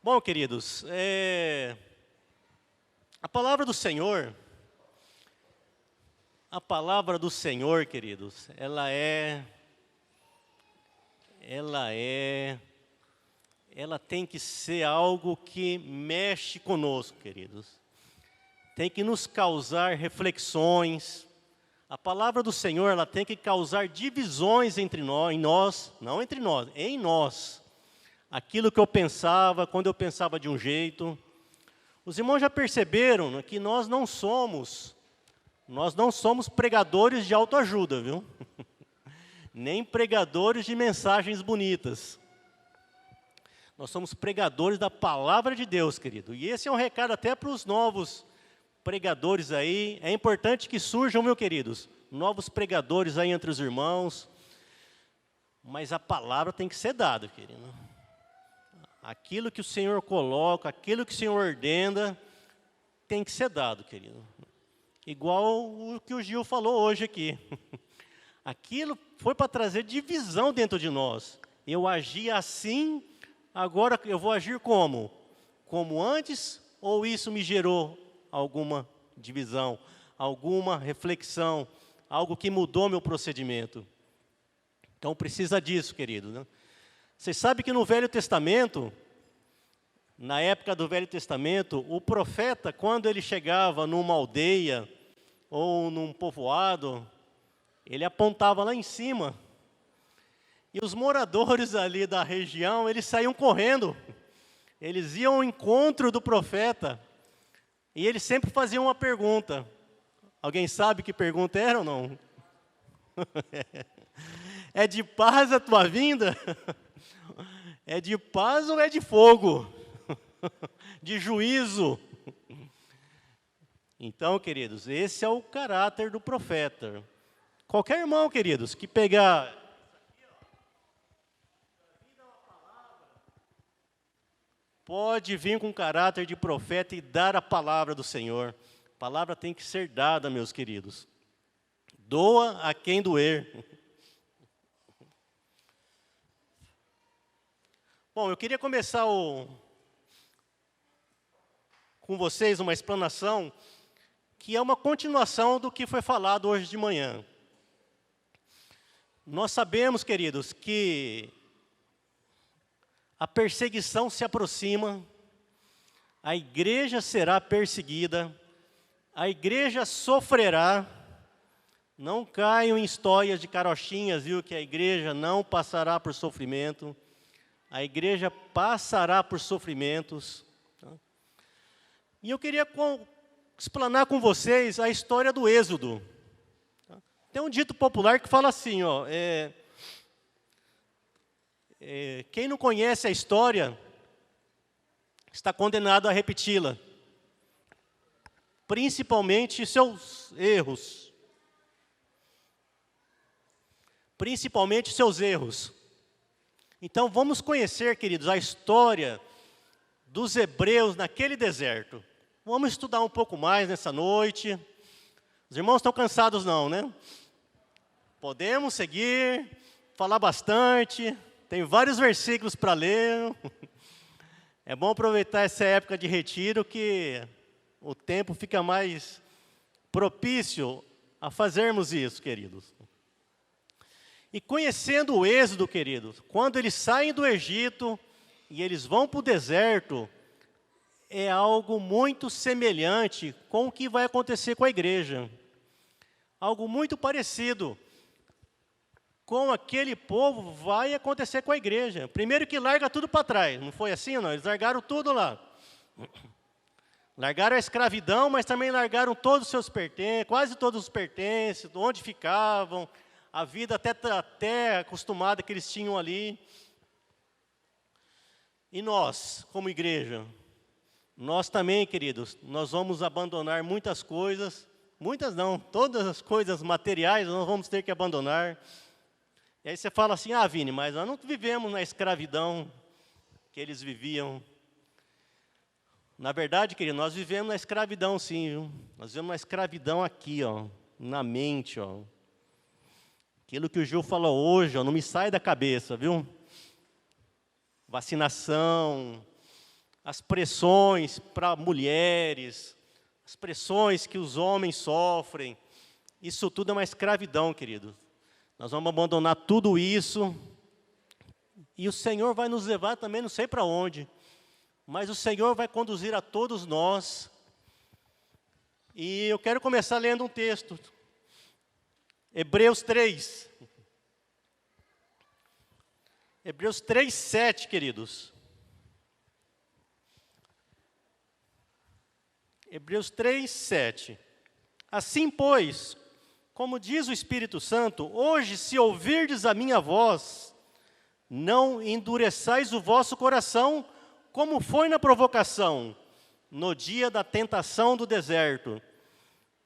Bom, queridos, a palavra do Senhor, queridos, ela tem que ser algo que mexe conosco, queridos. Tem que nos causar reflexões. A palavra do Senhor, ela tem que causar divisões entre nós, em nós, não entre nós, em nós. Aquilo que eu pensava, quando eu pensava de um jeito. Os irmãos já perceberam que nós não somos pregadores de autoajuda, viu? Nem pregadores de mensagens bonitas. Nós somos pregadores da palavra de Deus, querido. E esse é um recado até para os novos pregadores aí. É importante que surjam, meus queridos, novos pregadores aí entre os irmãos. Mas a palavra tem que ser dada, querido. Aquilo que o Senhor coloca, aquilo que o Senhor ordena, tem que ser dado, querido. Igual o que o Gil falou hoje aqui. Aquilo foi para trazer divisão dentro de nós. Eu agia assim, agora eu vou agir como? Como antes, ou isso me gerou alguma divisão, alguma reflexão, algo que mudou meu procedimento? Então precisa disso, querido, né? Vocês sabem que no Velho Testamento, na época do Velho Testamento, o profeta, quando ele chegava numa aldeia ou num povoado, ele apontava lá em cima. E os moradores ali da região, eles saíam correndo. Eles iam ao encontro do profeta. E eles sempre faziam uma pergunta. Alguém sabe que pergunta era ou não? É de paz a tua vinda? É de paz ou é de fogo? De juízo? Então, queridos, esse é o caráter do profeta. Qualquer irmão, queridos, que pegar... pode vir com caráter de profeta e dar a palavra do Senhor. A palavra tem que ser dada, meus queridos. Doa a quem doer. Bom, eu queria começar com vocês uma explanação que é uma continuação do que foi falado hoje de manhã. Nós sabemos, queridos, que a perseguição se aproxima, a igreja será perseguida, a igreja sofrerá. Não caiam em histórias de carochinhas, viu, que a igreja não passará por sofrimento. A igreja passará por sofrimentos. E eu queria explanar com vocês a história do Êxodo. Tem um dito popular que fala assim, ó, quem não conhece a história está condenado a repeti-la. Principalmente seus erros. Principalmente seus erros. Então, vamos conhecer, queridos, a história dos hebreus naquele deserto. Vamos estudar um pouco mais nessa noite. Os irmãos estão cansados não, né? Podemos seguir, falar bastante. Tem vários versículos para ler. É bom aproveitar essa época de retiro que o tempo fica mais propício a fazermos isso, queridos. E conhecendo o Êxodo, queridos, quando eles saem do Egito e eles vão para o deserto, é algo muito semelhante com o que vai acontecer com a igreja. Algo muito parecido com aquele povo vai acontecer com a igreja. Primeiro que larga tudo para trás, não foi assim, não? Eles largaram tudo lá. Largaram a escravidão, mas também largaram todos os seus pertences, quase todos os pertences, onde ficavam, a vida até acostumada que eles tinham ali. E nós, como igreja, nós também, queridos, nós vamos abandonar muitas coisas, muitas não, todas as coisas materiais nós vamos ter que abandonar. E aí você fala assim, Vini, mas nós não vivemos na escravidão que eles viviam. Na verdade, querido, nós vivemos na escravidão sim, viu? Nós vivemos na escravidão aqui, ó, na mente, ó. Aquilo que o Gil falou hoje, ó, não me sai da cabeça, viu? Vacinação, as pressões para mulheres, as pressões que os homens sofrem, isso tudo é uma escravidão, querido. Nós vamos abandonar tudo isso, e o Senhor vai nos levar também, não sei para onde, mas o Senhor vai conduzir a todos nós. E eu quero começar lendo um texto, Hebreus 3. Hebreus 3:7, queridos. Hebreus 3:7. Assim, pois, como diz o Espírito Santo, hoje, se ouvirdes a minha voz, não endureçais o vosso coração, como foi na provocação, no dia da tentação do deserto,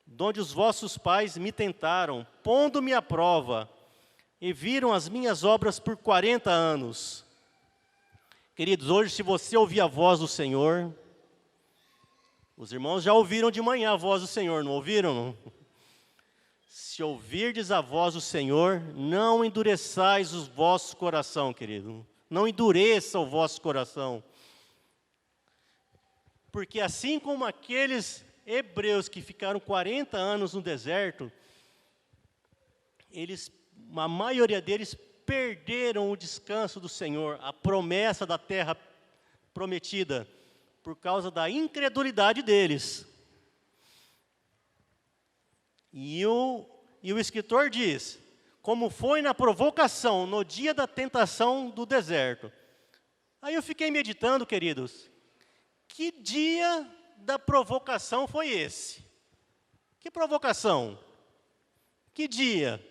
donde os vossos pais me tentaram, pondo-me à prova, e viram as minhas obras por 40 anos. Queridos, hoje, se você ouvir a voz do Senhor, os irmãos já ouviram de manhã a voz do Senhor, não ouviram? Não? Se ouvirdes a voz do Senhor, não endureçais o vosso coração, querido. Não endureça o vosso coração. Porque assim como aqueles hebreus que ficaram 40 anos no deserto, a maioria deles perderam o descanso do Senhor, a promessa da terra prometida, por causa da incredulidade deles. E o escritor diz, como foi na provocação, no dia da tentação do deserto. Aí eu fiquei meditando, queridos, que dia da provocação foi esse? Que provocação? Que dia?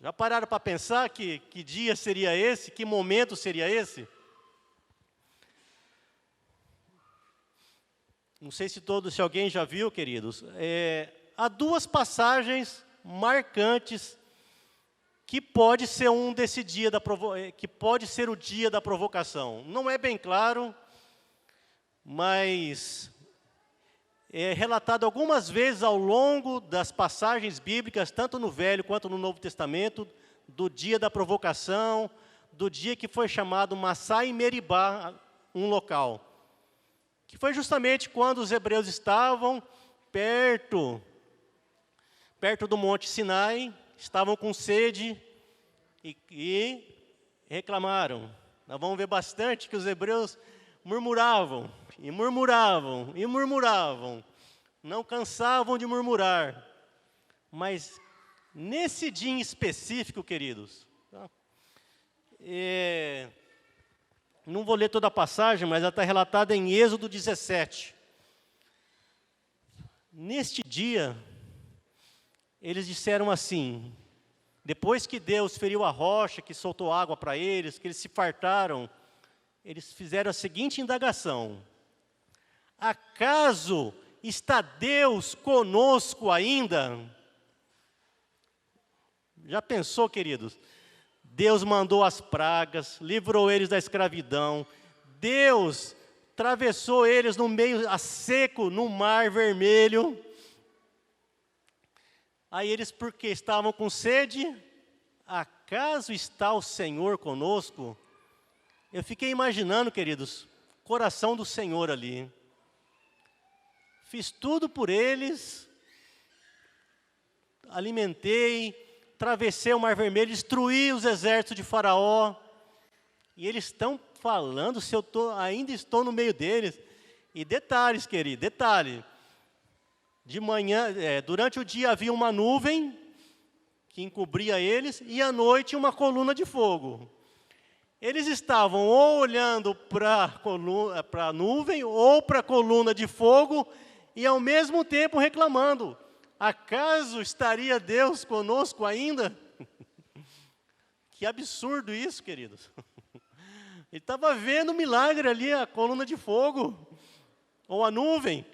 Já pararam para pensar que dia seria esse? Que momento seria esse? Não sei se alguém já viu, queridos. Há duas passagens marcantes que pode ser que pode ser o dia da provocação. Não é bem claro, mas é relatado algumas vezes ao longo das passagens bíblicas, tanto no Velho quanto no Novo Testamento, do dia da provocação, do dia que foi chamado Massá e Meribá, um local. Que foi justamente quando os hebreus estavam perto do Monte Sinai, estavam com sede e reclamaram. Nós vamos ver bastante que os hebreus murmuravam, e murmuravam, e murmuravam. Não cansavam de murmurar. Mas nesse dia em específico, queridos, não vou ler toda a passagem, mas ela está relatada em Êxodo 17. Neste dia, eles disseram assim, depois que Deus feriu a rocha, que soltou água para eles, que eles se fartaram, eles fizeram a seguinte indagação: acaso está Deus conosco ainda? Já pensou, queridos? Deus mandou as pragas, livrou eles da escravidão. Deus atravessou eles no meio a seco, no Mar Vermelho. Aí eles, porque estavam com sede, acaso está o Senhor conosco? Eu fiquei imaginando, queridos, o coração do Senhor ali. Fiz tudo por eles, alimentei, atravessei o Mar Vermelho, destruí os exércitos de Faraó, e eles estão falando se eu ainda estou no meio deles. E detalhes, querido, detalhe, de manhã, durante o dia havia uma nuvem que encobria eles, e à noite uma coluna de fogo. Eles estavam ou olhando para a nuvem, ou para a coluna de fogo, e ao mesmo tempo reclamando: acaso estaria Deus conosco ainda? Que absurdo isso, queridos. Ele estava vendo o milagre ali, a coluna de fogo, ou a nuvem,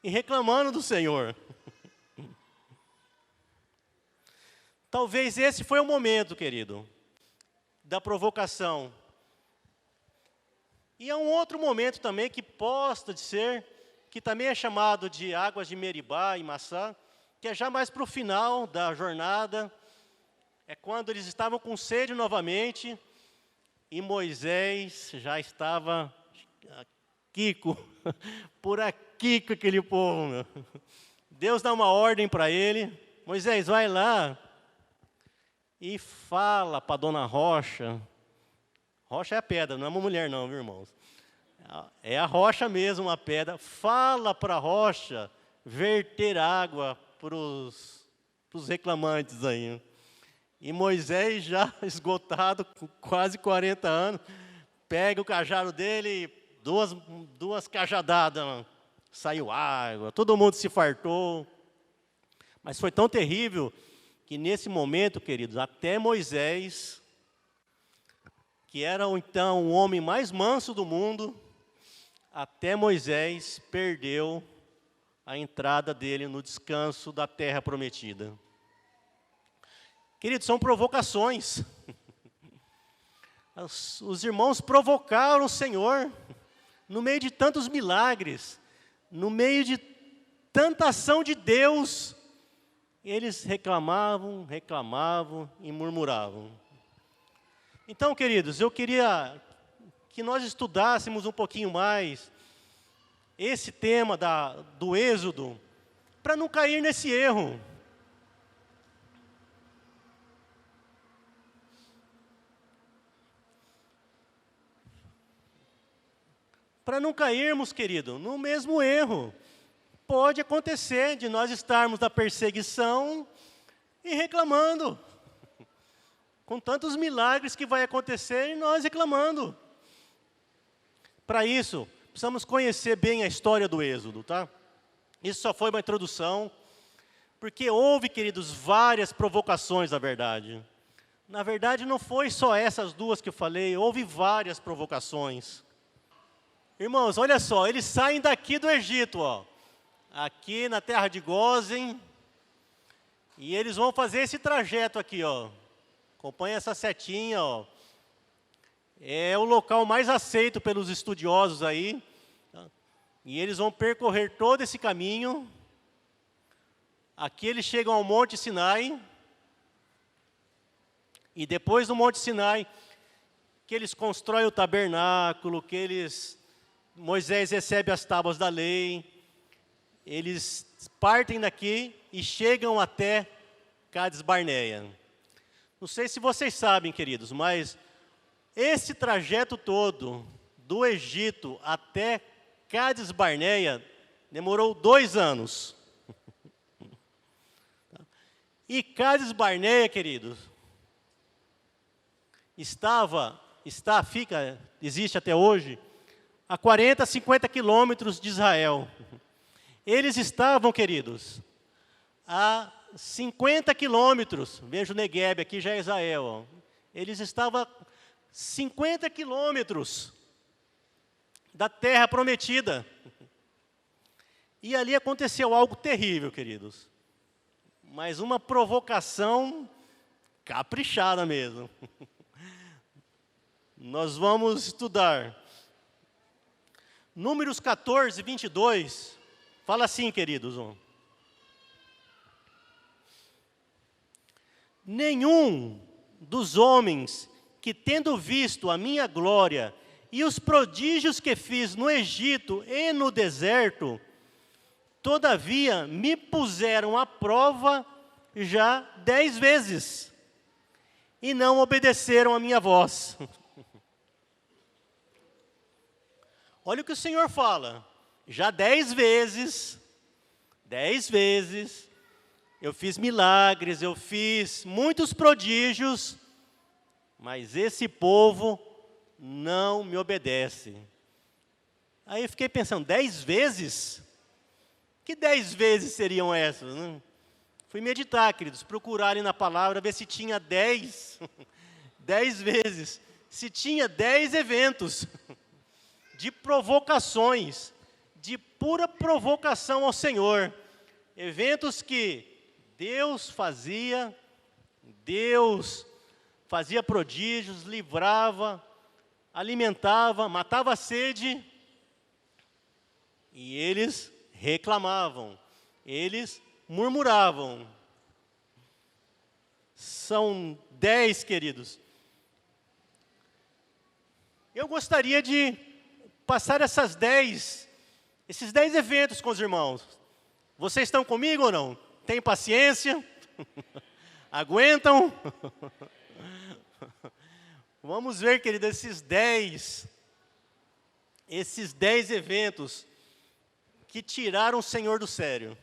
e reclamando do Senhor. Talvez esse foi o momento, querido, da provocação. E há um outro momento também que possa ser, que também é chamado de águas de Meribá e Massá, que é já mais para o final da jornada, é quando eles estavam com sede novamente, E Moisés já estava Kiko, por aqui com aquele povo, meu. Deus dá uma ordem para ele: Moisés, vai lá e fala para Dona Rocha. Rocha é a pedra, não é uma mulher não, viu, irmãos? É a rocha mesmo, uma pedra. Fala para a rocha verter água para os reclamantes aí. E Moisés, já esgotado, com quase 40 anos, pega o cajado dele, duas cajadadas, saiu água, todo mundo se fartou. Mas foi tão terrível que nesse momento, queridos, até Moisés, que era então o homem mais manso do mundo, até Moisés perdeu a entrada dele no descanso da terra prometida. Queridos, são provocações. Os irmãos provocaram o Senhor no meio de tantos milagres, no meio de tanta ação de Deus. Eles reclamavam e murmuravam. Então, queridos, eu queria que nós estudássemos um pouquinho mais esse tema do Êxodo, para não cair nesse erro. Para não cairmos, querido, no mesmo erro. Pode acontecer de nós estarmos na perseguição e reclamando. Com tantos milagres que vai acontecer e nós reclamando. Para isso, precisamos conhecer bem a história do Êxodo, tá? Isso só foi uma introdução, porque houve, queridos, várias provocações, na verdade. Na verdade, não foi só essas duas que eu falei, houve várias provocações. Irmãos, olha só, eles saem daqui do Egito, ó, aqui na terra de Gósen, e eles vão fazer esse trajeto aqui, ó. Acompanha essa setinha, ó. É o local mais aceito pelos estudiosos aí. Tá? E eles vão percorrer todo esse caminho. Aqui eles chegam ao Monte Sinai. E depois do Monte Sinai, que eles constroem o tabernáculo, Moisés recebe as tábuas da lei. Eles partem daqui e chegam até Cádiz Barneia. Não sei se vocês sabem, queridos, mas esse trajeto todo, do Egito até Cádiz Barneia, demorou 2 anos. E Cádiz Barneia, queridos, existe até hoje, a 40, 50 quilômetros de Israel. Eles estavam, queridos, a 50 quilômetros, veja o Negueb, aqui já é Israel, ó. Eles estavam a 50 quilômetros da terra prometida. E ali aconteceu algo terrível, queridos. Mas uma provocação caprichada mesmo. Nós vamos estudar. Números 14, 22, fala assim, queridos, ó. Nenhum dos homens que, tendo visto a minha glória e os prodígios que fiz no Egito e no deserto, todavia me puseram à prova já 10 vezes, e não obedeceram a minha voz. Olha o que o Senhor fala, já 10 vezes, eu fiz milagres, eu fiz muitos prodígios, mas esse povo não me obedece. Aí eu fiquei pensando, 10 vezes? Que 10 vezes seriam essas? Né? Fui meditar, queridos, procurar ali na palavra, ver se tinha 10, 10 vezes. Se tinha 10 eventos de provocações, de pura provocação ao Senhor. Eventos que Deus fazia prodígios, livrava, alimentava, matava a sede, e eles reclamavam, eles murmuravam. São 10, queridos. Eu gostaria de passar esses 10 eventos com os irmãos. Vocês estão comigo ou não? Tem paciência? Aguentam? Vamos ver, querido, esses 10 eventos que tiraram o Senhor do sério.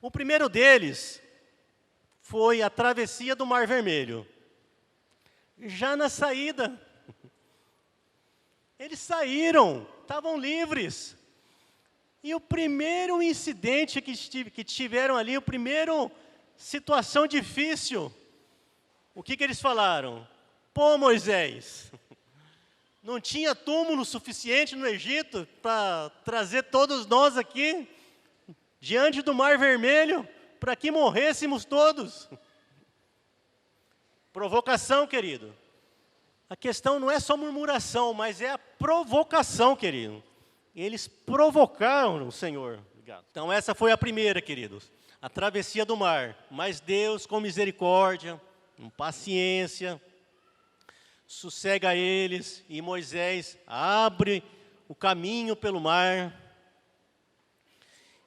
O primeiro deles foi a travessia do Mar Vermelho. Já na saída, eles saíram, estavam livres. E o primeiro incidente que tiveram ali, a primeira situação difícil, o que eles falaram? Pô, Moisés, não tinha túmulo suficiente no Egito para trazer todos nós aqui, diante do Mar Vermelho, para que morrêssemos todos? Provocação, querido. A questão não é só murmuração, mas é a provocação, querido. Eles provocaram o Senhor. Então essa foi a primeira, queridos. A travessia do mar. Mas Deus, com misericórdia, com paciência, sossega eles, e Moisés abre o caminho pelo mar.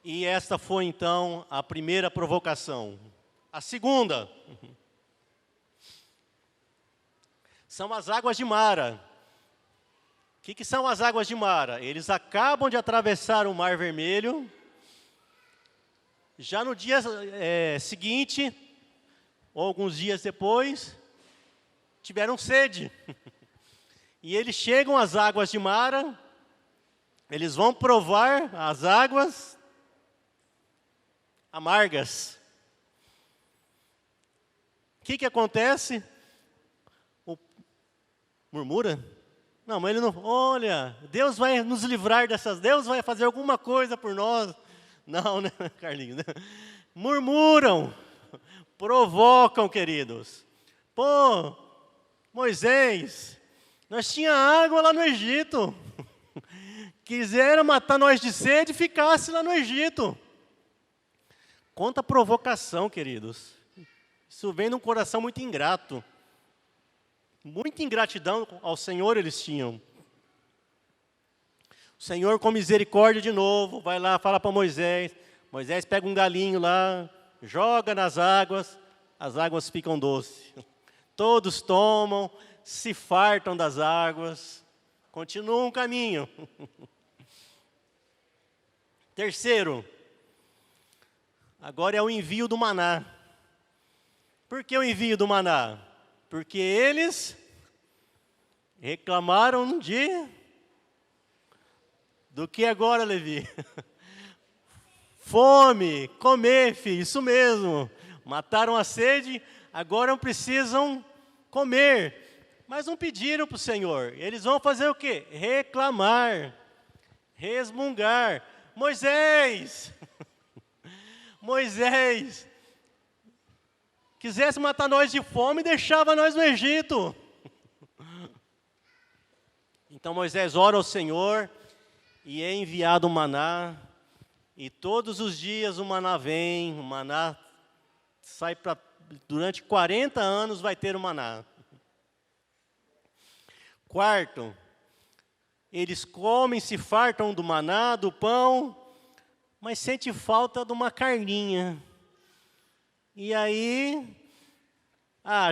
E esta foi então a primeira provocação. A segunda são as águas de Mara. O que são as águas de Mara? Eles acabam de atravessar o Mar Vermelho. Já no dia seguinte, ou alguns dias depois, tiveram sede. E eles chegam às águas de Mara, eles vão provar as águas amargas. O que acontece? Murmura? Não, mas ele não... Olha, Deus vai nos livrar dessas... Deus vai fazer alguma coisa por nós. Não, né, Carlinhos? Murmuram, provocam, queridos. Pô, Moisés, nós tinha água lá no Egito. Quiseram matar nós de sede e ficasse lá no Egito. Quanta provocação, queridos. Isso vem de um coração muito ingrato. Muita ingratidão ao Senhor eles tinham. O Senhor, com misericórdia de novo, vai lá, fala para Moisés. Moisés pega um galinho lá, joga nas águas, as águas ficam doces. Todos tomam, se fartam das águas, continuam o caminho. Terceiro, agora é o envio do maná. Por que o envio do maná? Porque eles reclamaram do que agora, Levi? Fome, comer, filho, isso mesmo. Mataram a sede, agora precisam comer. Mas não pediram para o Senhor. Eles vão fazer o quê? Reclamar, resmungar. Moisés, Moisés, quisesse matar nós de fome, deixava nós no Egito. Então Moisés ora ao Senhor e é enviado o maná. E todos os dias o maná vem, o maná sai para... Durante 40 anos vai ter o maná. Quarto, eles comem, se fartam do maná, do pão, mas sente falta de uma carninha. E aí,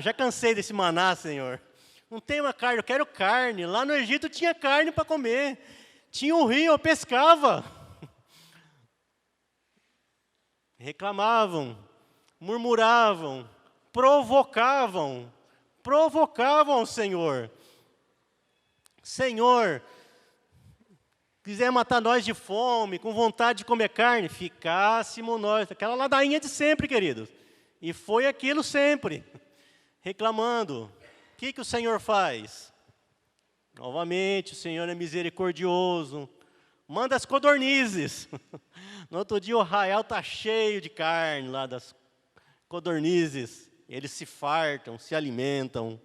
já cansei desse maná, Senhor. Não tem uma carne, eu quero carne. Lá no Egito tinha carne para comer. Tinha um rio, eu pescava. Reclamavam, murmuravam, provocavam o Senhor. Senhor, quiser matar nós de fome, com vontade de comer carne, ficássemos nós. Aquela ladainha de sempre, queridos. E foi aquilo sempre, reclamando. O que o Senhor faz? Novamente, o Senhor é misericordioso. Manda as codornizes. No outro dia o arraial está cheio de carne lá das codornizes. Eles se fartam, se alimentam.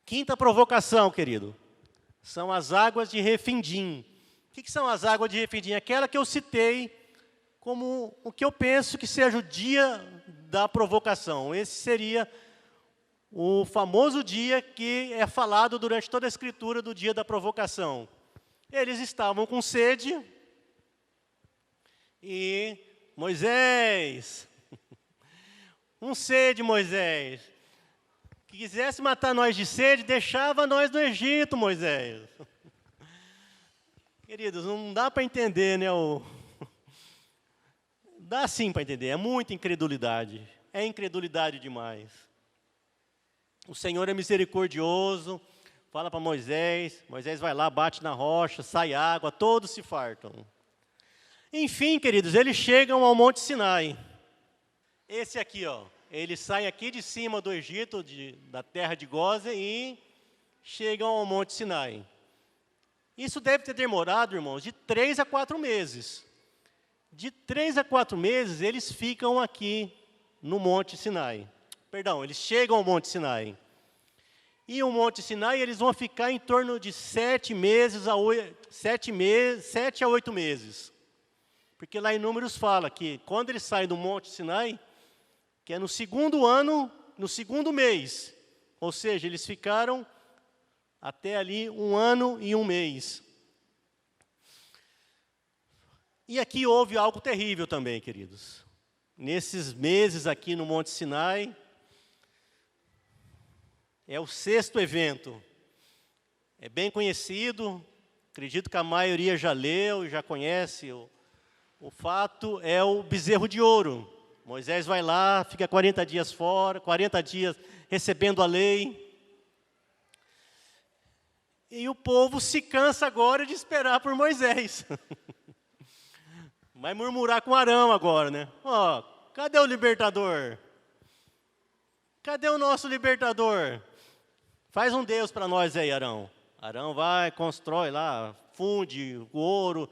Quinta provocação, querido. São as águas de Refidim. O que são as águas de Refidim? Aquela que eu citei como o que eu penso que seja o dia da provocação. Esse seria o famoso dia que é falado durante toda a Escritura do dia da provocação. Eles estavam com sede e Moisés, sede, Moisés, que quisesse matar nós de sede, deixava nós no Egito, Moisés. Queridos, não dá para entender, né? Dá sim para entender, é muita incredulidade, é incredulidade demais. O Senhor é misericordioso, fala para Moisés, Moisés vai lá, bate na rocha, sai água, todos se fartam. Enfim, queridos, eles chegam ao Monte Sinai. Esse aqui, ó, eles saem aqui de cima do Egito, da terra de Gósen, e chegam ao Monte Sinai. Isso deve ter demorado, irmãos, de 3 a 4 meses. De 3 a 4 meses, eles ficam aqui no Monte Sinai. Perdão, eles chegam ao Monte Sinai. E o Monte Sinai, eles vão ficar em torno de 7 a 8 meses. Porque lá em Números fala que quando eles saem do Monte Sinai, que é no segundo ano, no segundo mês. Ou seja, eles ficaram até ali 1 ano e 1 mês. E aqui houve algo terrível também, queridos. Nesses meses aqui no Monte Sinai, é o 6º evento. É bem conhecido, acredito que a maioria já leu, já conhece. O fato é o bezerro de ouro. Moisés vai lá, fica 40 dias fora, 40 dias recebendo a lei. E o povo se cansa agora de esperar por Moisés. Vai murmurar com Arão agora, né? Ó, cadê o libertador? Cadê o nosso libertador? Faz um Deus para nós aí, Arão. Arão vai, constrói lá, funde o ouro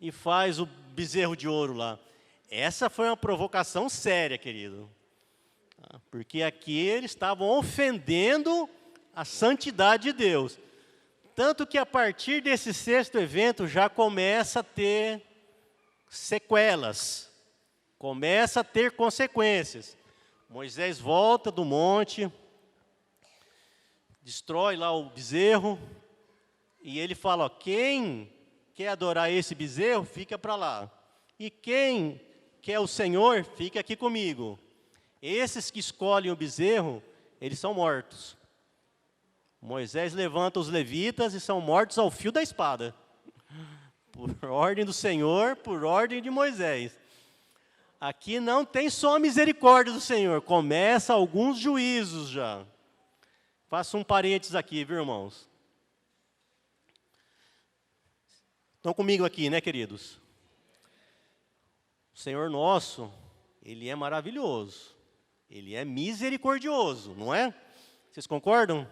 e faz o bezerro de ouro lá. Essa foi uma provocação séria, querido. Porque aqui eles estavam ofendendo a santidade de Deus. Tanto que a partir desse 6º evento já começa a ter sequelas. Começa a ter consequências. Moisés volta do monte, destrói lá o bezerro, e ele fala, ó, quem quer adorar esse bezerro, fica para lá. E quem quer o Senhor, fica aqui comigo. Esses que escolhem o bezerro, eles são mortos. Moisés levanta os levitas e são mortos ao fio da espada. Por ordem do Senhor, por ordem de Moisés. Aqui não tem só a misericórdia do Senhor, começa alguns juízos já. Faço um parênteses aqui, viu, irmãos? Estão comigo aqui, né, queridos? O Senhor nosso, Ele é maravilhoso. Ele é misericordioso, não é? Vocês concordam?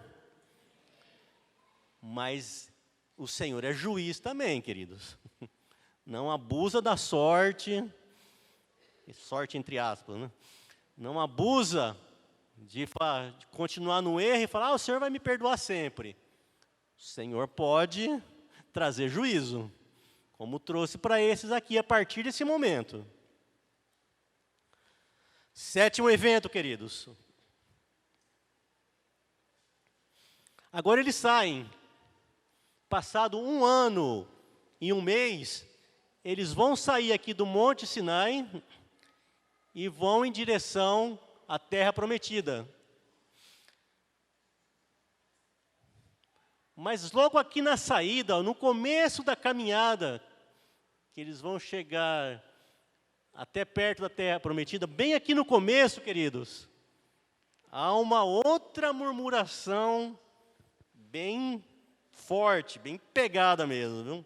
Mas o Senhor é juiz também, queridos. Não abusa da sorte, sorte entre aspas, né? Não abusa de continuar no erro e falar, o Senhor vai me perdoar sempre. O Senhor pode trazer juízo, como trouxe para esses aqui a partir desse momento. 7º evento, queridos. Agora eles saem. Passado 1 ano e 1 mês, eles vão sair aqui do Monte Sinai e vão em direção à Terra Prometida. Mas logo aqui na saída, no começo da caminhada, que eles vão chegar até perto da Terra Prometida, bem aqui no começo, queridos, há uma outra murmuração bem forte, bem pegada mesmo, viu?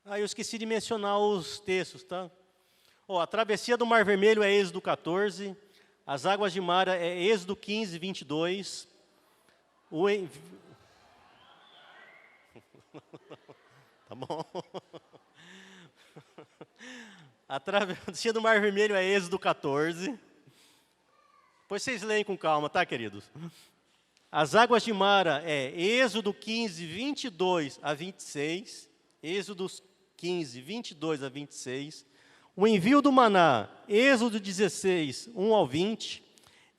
Eu esqueci de mencionar os textos, tá? A travessia do Mar Vermelho é Êxodo 14, as águas de Mara é Êxodo 15, 22. Tá bom. A travessia do Mar Vermelho é Êxodo 14. Depois vocês leem com calma, tá, queridos? As águas de Mara é Êxodo 15, 22 a 26. Êxodo 15, 22 a 26. O envio do maná, Êxodo 16, 1 ao 20.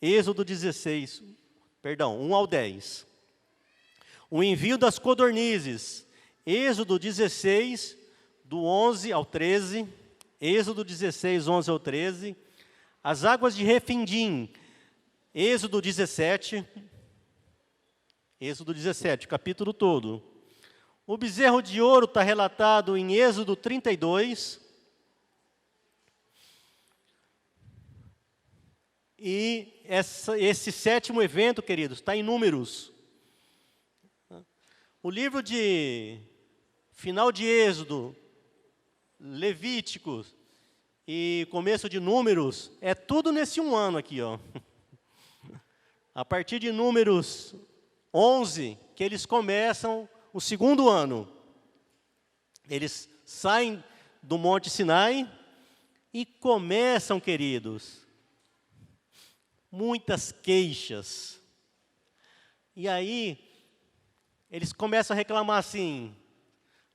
Êxodo 16, perdão, 1 ao 10. O envio das codornizes, Êxodo 16, do 11 ao 13. Êxodo 16, 11 ao 13. As águas de Refidim, Êxodo 17. Êxodo 17, capítulo todo. O bezerro de ouro está relatado em Êxodo 32. E esse sétimo evento, queridos, está em Números. O livro de final de Êxodo, Levíticos e começo de Números, é tudo nesse um ano aqui, ó. A partir de Números 11, que eles começam o segundo ano. Eles saem do Monte Sinai e começam, queridos, muitas queixas. E aí, eles começam a reclamar assim: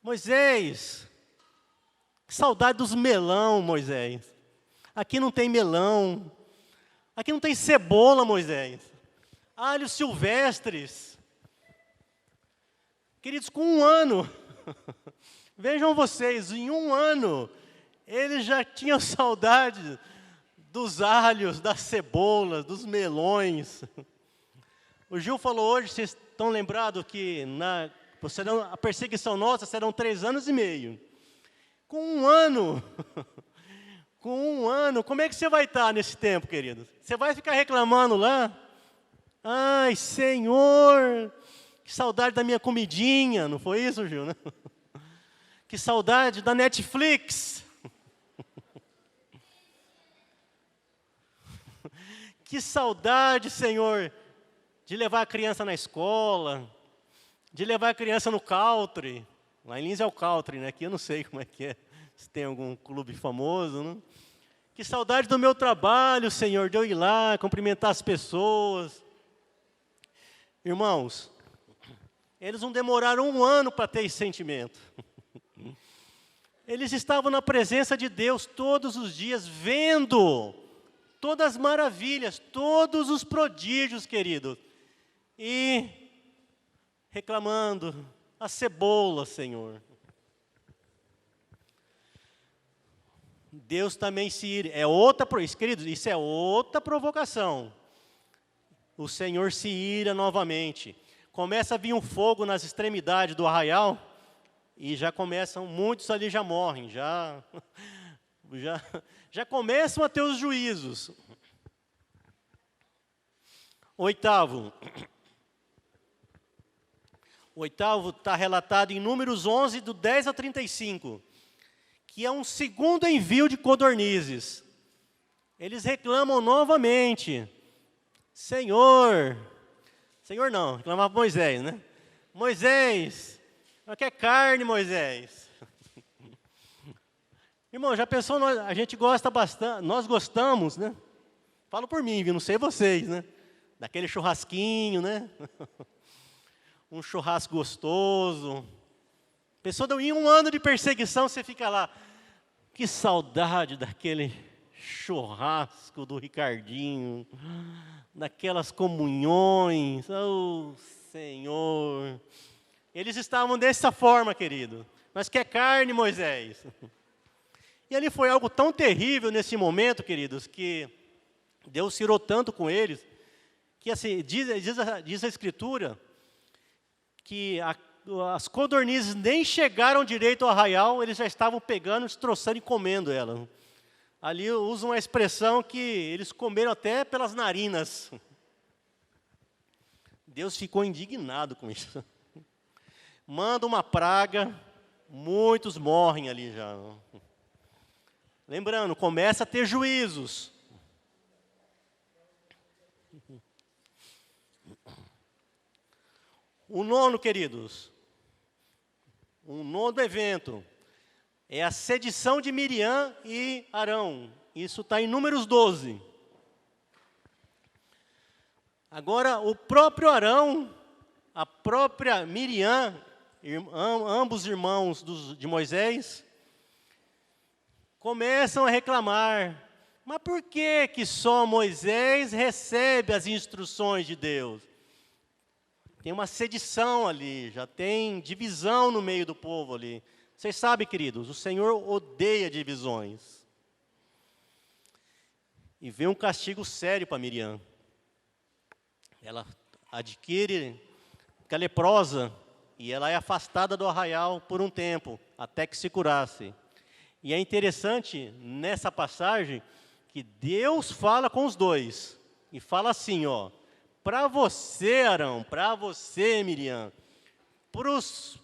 Moisés, que saudade dos melão, Moisés. Aqui não tem melão. Aqui não tem cebola, Moisés. Alhos silvestres. Queridos, com um ano, vejam vocês, em um ano, eles já tinham saudade dos alhos, das cebolas, dos melões. O Gil falou hoje, vocês estão lembrados que a perseguição nossa serão 3 anos e meio. Com um ano, como é que você vai estar nesse tempo, querido? Você vai ficar reclamando lá? Ai, Senhor, que saudade da minha comidinha, não foi isso, Gil, né? Que saudade da Netflix. Que saudade, Senhor, de levar a criança na escola, de levar a criança no country. Lá em Lins é o country, né? Aqui eu não sei como é que é, se tem algum clube famoso, né? Que saudade do meu trabalho, Senhor, de eu ir lá, cumprimentar as pessoas. Irmãos, eles não demoraram um ano para ter esse sentimento. Eles estavam na presença de Deus todos os dias, vendo todas as maravilhas, todos os prodígios, queridos. E reclamando, a cebola, Senhor. Deus também se ira. Queridos, isso é outra provocação. O Senhor se ira novamente. Começa a vir um fogo nas extremidades do arraial, e muitos ali já morrem, já começam a ter os juízos. Oitavo está relatado em Números 11, do 10 a 35, que é um segundo envio de codornizes. Eles reclamam novamente: Senhor não, reclamava Moisés, né? Moisés, não quer carne, Moisés. Irmão, já pensou, a gente gosta bastante, nós gostamos, né? Falo por mim, viu? Não sei vocês, né? Daquele churrasquinho, né? Um churrasco gostoso. Pessoa, em um ano de perseguição, você fica lá. Que saudade daquele churrasco do Ricardinho, daquelas comunhões. Oh, Senhor. Eles estavam dessa forma, querido. Mas quer carne, Moisés? E ali foi algo tão terrível nesse momento, queridos, que Deus se irou tanto com eles, que assim, diz a Escritura, que as codornizes nem chegaram direito ao arraial, eles já estavam pegando, destroçando e comendo ela. Ali usam uma expressão que eles comeram até pelas narinas. Deus ficou indignado com isso. Manda uma praga, muitos morrem ali já. Lembrando, começa a ter juízos. O nono, queridos, o nono evento é a sedição de Miriam e Arão. Isso está em Números 12. Agora, o próprio Arão, a própria Miriam, ambos irmãos de Moisés, começam a reclamar: Mas por que só Moisés recebe as instruções de Deus? Tem uma sedição ali, já tem divisão no meio do povo ali. Vocês sabem, queridos, o Senhor odeia divisões. E vem um castigo sério para Miriam. Ela adquire, fica leprosa, e ela é afastada do arraial por um tempo, até que se curasse. E é interessante, nessa passagem, que Deus fala com os dois, e fala assim, ó, para você, Arão, para você, Miriam, para os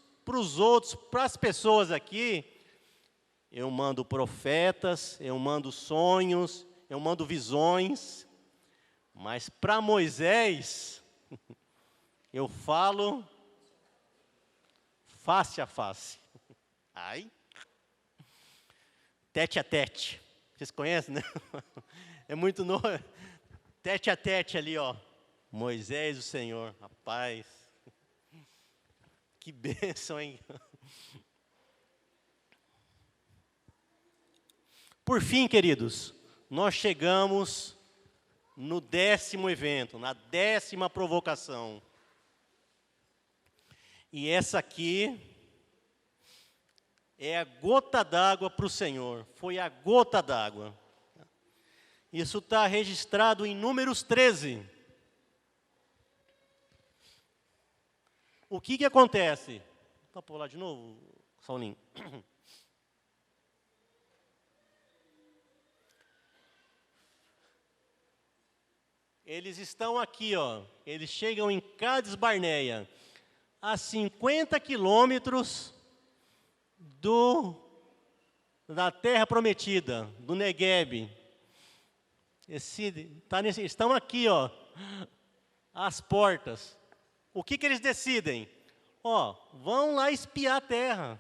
outros, para as pessoas aqui, eu mando profetas, eu mando sonhos, eu mando visões, mas para Moisés, eu falo face a face. Ai, tete a tete. Vocês conhecem, né? É muito novo. Tete a tete ali, ó. Moisés, o Senhor. Rapaz. Que bênção, hein? Por fim, queridos, nós chegamos no 10º evento, na 10ª provocação. E essa aqui é a gota d'água para o Senhor. Foi a gota d'água. Isso está registrado em Números 13. O que acontece? Vou pular de novo, Saulinho. Eles estão aqui, ó. Eles chegam em Cades Barneia, a 50 quilômetros da terra prometida, do Negueb. Estão aqui, ó, às portas. O que eles decidem? Ó, vão lá espiar a terra.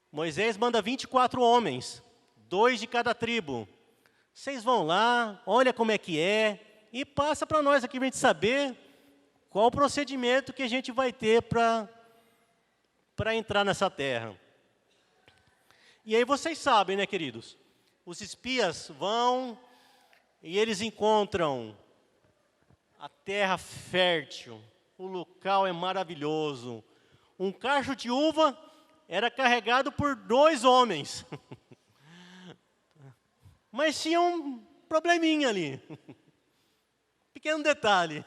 Moisés manda 24 homens, 2 de cada tribo. Vocês vão lá, olha como é que é, e passa para nós aqui para a gente saber qual o procedimento que a gente vai ter para entrar nessa terra. E aí vocês sabem, né, queridos? Os espias vão e eles encontram a terra fértil, o local é maravilhoso. Um cacho de uva era carregado por 2 homens. Mas tinha um probleminha ali. Pequeno detalhe.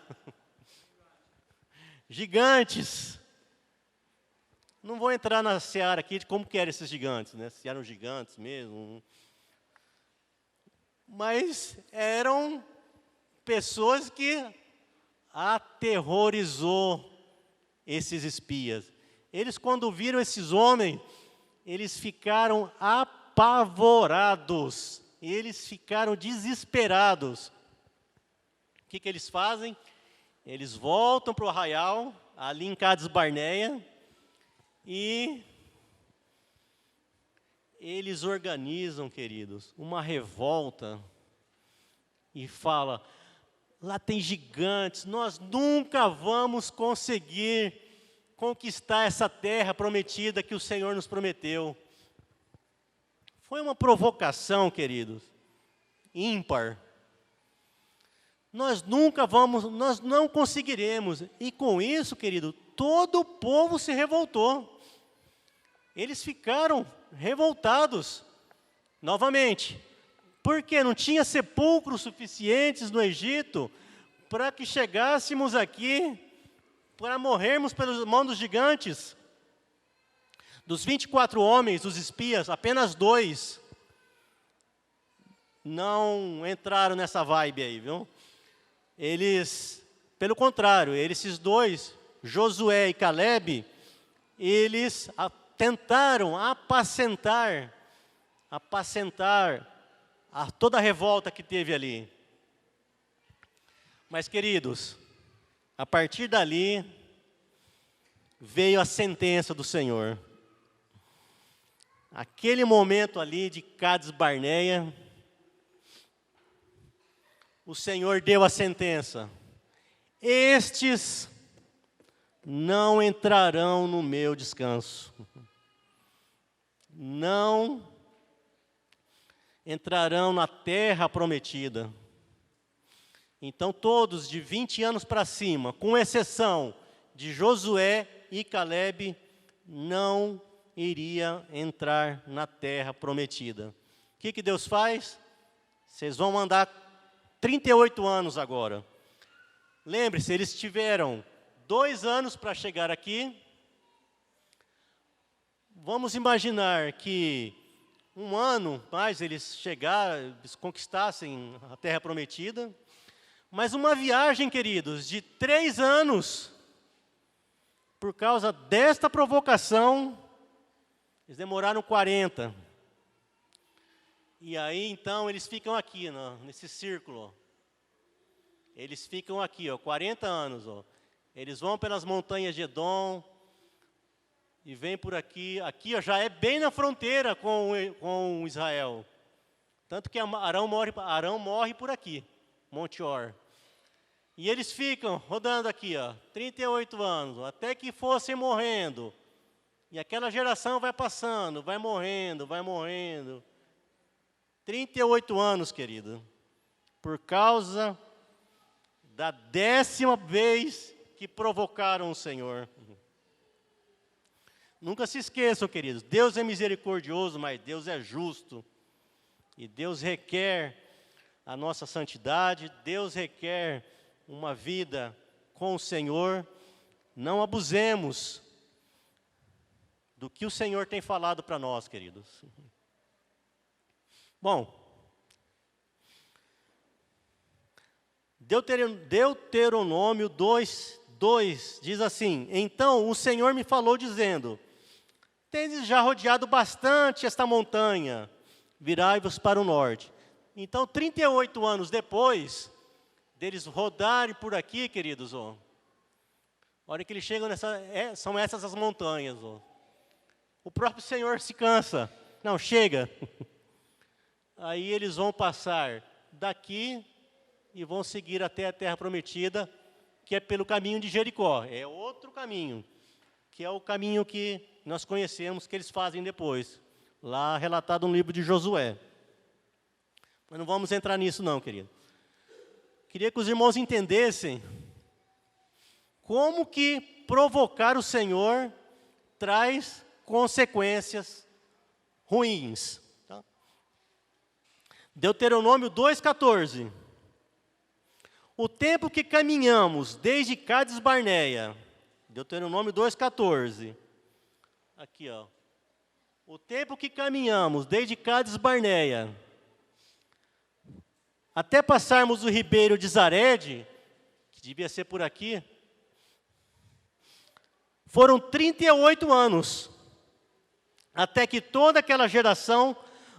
Gigantes. Não vou entrar na seara aqui de como que eram esses gigantes, né? Se eram gigantes mesmo. Mas eram pessoas que aterrorizou esses espias. Eles, quando viram esses homens, eles ficaram apavorados. Eles ficaram desesperados. O que eles fazem? Eles voltam para o arraial, ali em Cades Barneia, e eles organizam, queridos, uma revolta e fala: lá tem gigantes, nós nunca vamos conseguir conquistar essa terra prometida que o Senhor nos prometeu. Foi uma provocação, queridos, ímpar. Nós não conseguiremos. E com isso, querido, todo o povo se revoltou. Eles ficaram revoltados. Novamente, porque não tinha sepulcros suficientes no Egito para que chegássemos aqui para morrermos pelas mãos dos gigantes. Dos 24 homens, dos espias, apenas 2 não entraram nessa vibe aí, viu? Eles, pelo contrário, esses 2, Josué e Caleb, eles tentaram apacentar toda a revolta que teve ali. Mas, queridos, a partir dali, veio a sentença do Senhor. Aquele momento ali de Cades Barneia, o Senhor deu a sentença: estes não entrarão no meu descanso. Não. entrarão na terra prometida. Então todos de 20 anos para cima, com exceção de Josué e Calebe, não iria entrar na terra prometida. O que Deus faz? Vocês vão andar 38 anos agora. Lembre-se, eles tiveram 2 anos para chegar aqui. Vamos imaginar que 1 ano mais eles chegaram, eles conquistassem a terra prometida. Mas uma viagem, queridos, de 3 anos, por causa desta provocação, eles demoraram 40. E aí, então, eles ficam aqui, nesse círculo. Ó. Eles ficam aqui, 40 anos. Ó. Eles vão pelas montanhas de Edom e vêm por aqui. Aqui ó, já é bem na fronteira com Israel. Tanto que Arão morre por aqui, Monte Or. E eles ficam rodando aqui, 38 anos, até que fossem morrendo. E aquela geração vai passando, vai morrendo, vai morrendo. 38 anos, querido, por causa da 10ª vez que provocaram o Senhor. Nunca se esqueçam, queridos, Deus é misericordioso, mas Deus é justo. E Deus requer a nossa santidade, Deus requer uma vida com o Senhor. Não abusemos do que o Senhor tem falado para nós, queridos. Bom, Deuteronômio 2:2 diz assim: então o Senhor me falou dizendo, tendes já rodeado bastante esta montanha, virai-vos para o norte. Então, 38 anos depois deles rodarem por aqui, queridos, a hora que eles chegam são essas as montanhas. O próprio Senhor se cansa. Não, chega. Aí eles vão passar daqui e vão seguir até a terra prometida, que é pelo caminho de Jericó. É outro caminho, que é o caminho que nós conhecemos, que eles fazem depois, lá relatado no livro de Josué. Mas não vamos entrar nisso não, querido. Queria que os irmãos entendessem como que provocar o Senhor traz consequências ruins. Tá? Deuteronômio 2:14. O tempo que caminhamos desde Cádiz Barneia, Deuteronômio 2:14. Aqui, ó. O tempo que caminhamos desde Cádiz Barneia até passarmos o ribeiro de Zared, que devia ser por aqui, foram 38 anos, até que toda aquela geração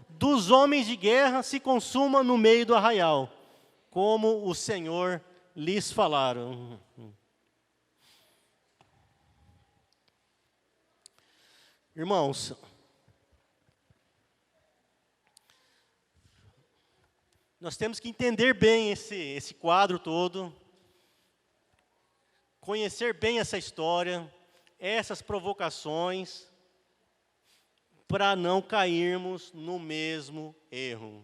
dos homens de guerra se consuma no meio do arraial, como o Senhor lhes falaram. Irmãos, nós temos que entender bem esse quadro todo, conhecer bem essa história, essas provocações, para não cairmos no mesmo erro.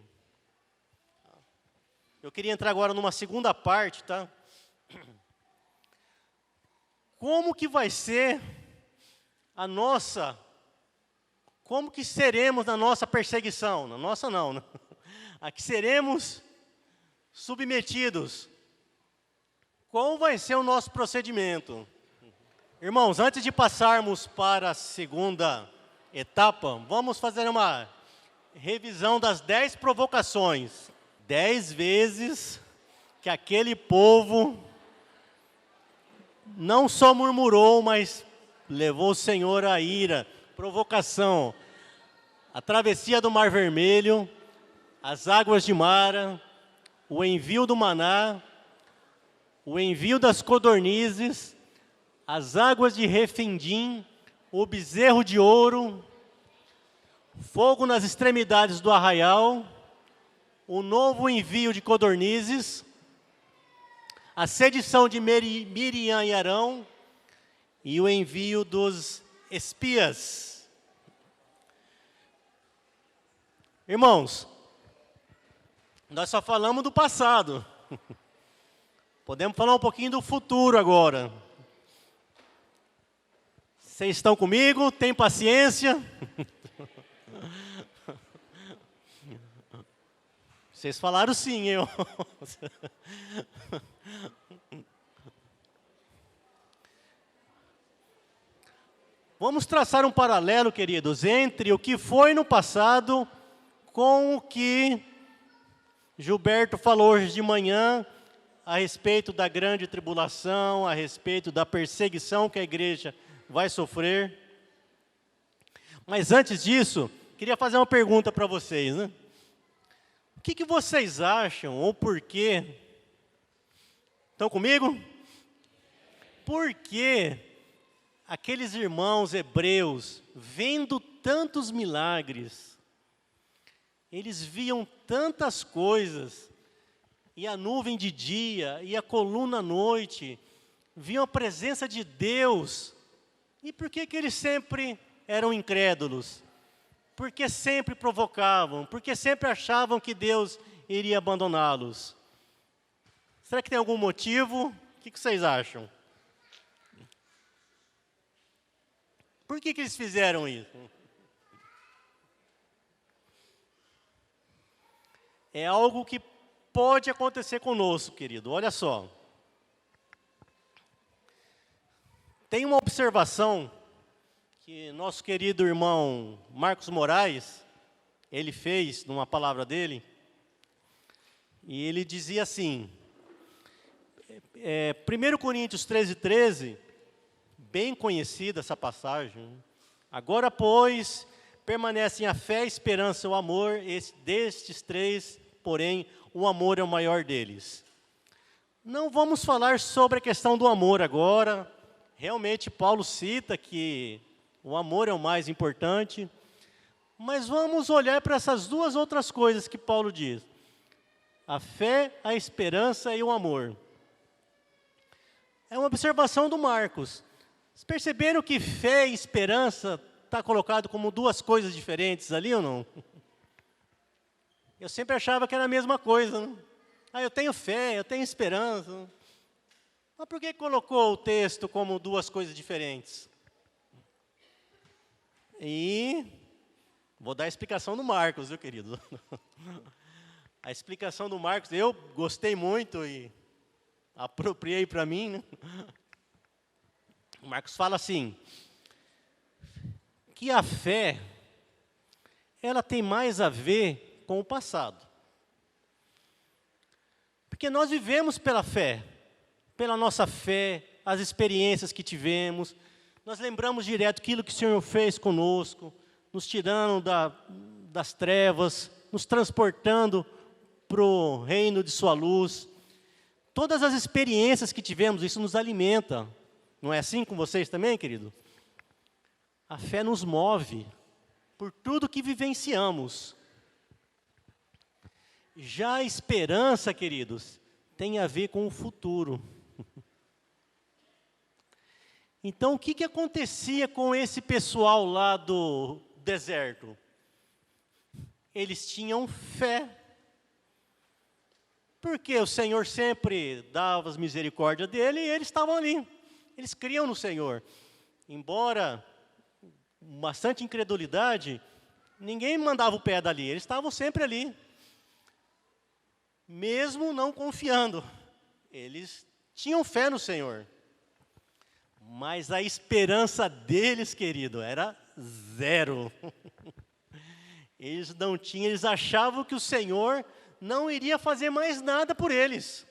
Eu queria entrar agora numa segunda parte, tá? Como que vai ser como que seremos na nossa perseguição? Na nossa não, né? A que seremos submetidos. Como vai ser o nosso procedimento? Irmãos, antes de passarmos para a segunda etapa, vamos fazer uma revisão das 10 provocações. 10 vezes que aquele povo não só murmurou, mas levou o Senhor à ira, provocação. A travessia do Mar Vermelho, as águas de Mara, o envio do maná, o envio das codornizes, as águas de Refindim, o bezerro de ouro, fogo nas extremidades do arraial, o novo envio de codornizes, a sedição de Miriam e Arão e o envio dos espias. Irmãos, Nós só falamos do passado. Podemos falar um pouquinho do futuro agora. Vocês estão comigo? Tem paciência? Vocês falaram sim, eu. Vamos traçar um paralelo, queridos, entre o que foi no passado com o que Gilberto falou hoje de manhã a respeito da grande tribulação, a respeito da perseguição que a igreja vai sofrer. Mas antes disso, queria fazer uma pergunta para vocês, né? O que vocês acham, ou por quê? Estão comigo? Por que aqueles irmãos hebreus, vendo tantos milagres, eles viam tantas coisas, e a nuvem de dia, e a coluna à noite, viam a presença de Deus, e por que eles sempre eram incrédulos? Porque sempre provocavam, porque sempre achavam que Deus iria abandoná-los. Será que tem algum motivo? O que vocês acham? Por que eles fizeram isso? É algo que pode acontecer conosco, querido. Olha só. Tem uma observação que nosso querido irmão Marcos Moraes, ele fez numa palavra dele, e ele dizia assim, 1 Coríntios 13:13, bem conhecida essa passagem. Agora, pois, permanecem a fé, a esperança e o amor, destes três, porém, o amor é o maior deles. Não vamos falar sobre a questão do amor agora. Realmente, Paulo cita que o amor é o mais importante. Mas vamos olhar para essas duas outras coisas que Paulo diz. A fé, a esperança e o amor. É uma observação do Marcos. Vocês perceberam que fé e esperança está colocado como duas coisas diferentes ali ou não? Eu sempre achava que era a mesma coisa, né? Eu tenho fé, eu tenho esperança. Mas por que colocou o texto como duas coisas diferentes? E vou dar a explicação do Marcos, viu, querido? A explicação do Marcos, eu gostei muito e apropriei para mim, né? O Marcos fala assim, que a fé, ela tem mais a ver com o passado. Porque nós vivemos pela fé, pela nossa fé, as experiências que tivemos, nós lembramos direto aquilo que o Senhor fez conosco, nos tirando das trevas, nos transportando para o reino de sua luz. Todas as experiências que tivemos, isso nos alimenta. Não é assim com vocês também, querido? A fé nos move por tudo que vivenciamos. Já a esperança, queridos, tem a ver com o futuro. Então, o que acontecia com esse pessoal lá do deserto? Eles tinham fé. Porque o Senhor sempre dava as misericórdias dele e eles estavam ali. Eles criam no Senhor. Embora bastante incredulidade, ninguém mandava o pé dali, eles estavam sempre ali. Mesmo não confiando, eles tinham fé no Senhor. Mas a esperança deles, querido, era zero. Eles não tinham, eles achavam que o Senhor não iria fazer mais nada por eles.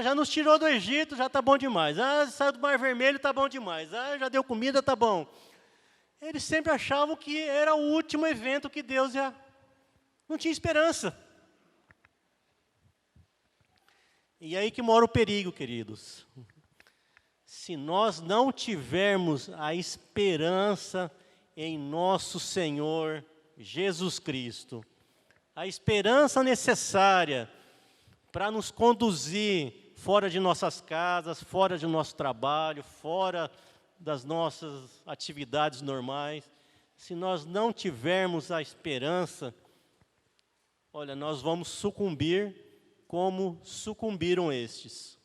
Já nos tirou do Egito, já está bom demais. Saiu do Mar Vermelho, está bom demais. Já deu comida, está bom. Eles sempre achavam que era o último evento que Deus ia... Não tinha esperança. E aí que mora o perigo, queridos. Se nós não tivermos a esperança em nosso Senhor Jesus Cristo, a esperança necessária para nos conduzir fora de nossas casas, fora de nosso trabalho, fora das nossas atividades normais, se nós não tivermos a esperança, olha, nós vamos sucumbir como sucumbiram estes.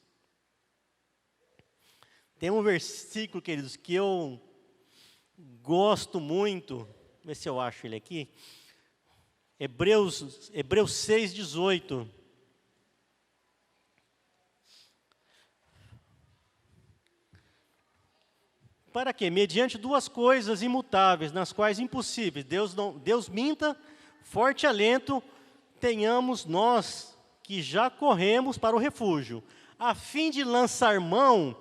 Tem um versículo, queridos, que eu gosto muito, vamos ver se eu acho ele aqui, Hebreus 6,18. Para que, mediante duas coisas imutáveis, nas quais impossíveis, Deus minta, forte alento, tenhamos nós que já corremos para o refúgio, a fim de lançar mão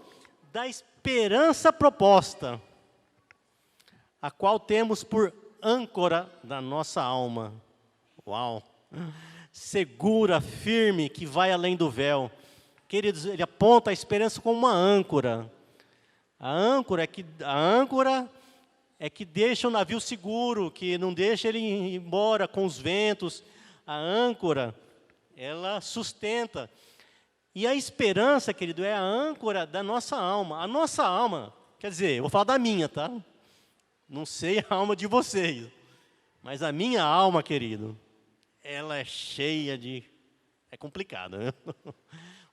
da esperança proposta, a qual temos por âncora da nossa alma. Uau! Segura, firme, que vai além do véu. Queridos, ele aponta a esperança como uma âncora. A âncora é que deixa o navio seguro, que não deixa ele ir embora com os ventos. A âncora, ela sustenta. E a esperança, querido, é a âncora da nossa alma. A nossa alma, quer dizer, eu vou falar da minha, tá? Não sei a alma de vocês. Mas a minha alma, querido, ela é cheia de... É complicada, né?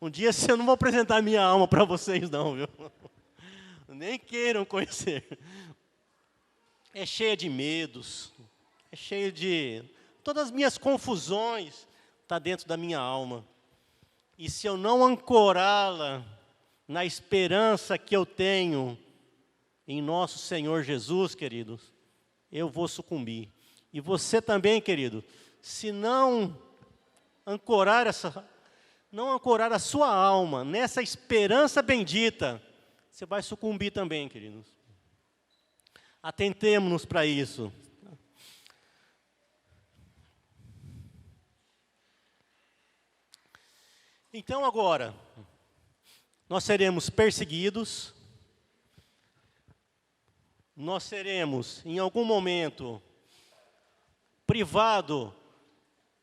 Um dia eu não vou apresentar a minha alma para vocês, não, viu? Nem queiram conhecer. É cheia de medos, é cheia de... Todas as minhas confusões estão dentro da minha alma. E se eu não ancorá-la na esperança que eu tenho em nosso Senhor Jesus, queridos, eu vou sucumbir. E você também, querido, se não ancorar a sua alma nessa esperança bendita, você vai sucumbir também, queridos. Atentemo-nos para isso. Então agora, nós seremos perseguidos, nós seremos, em algum momento, privados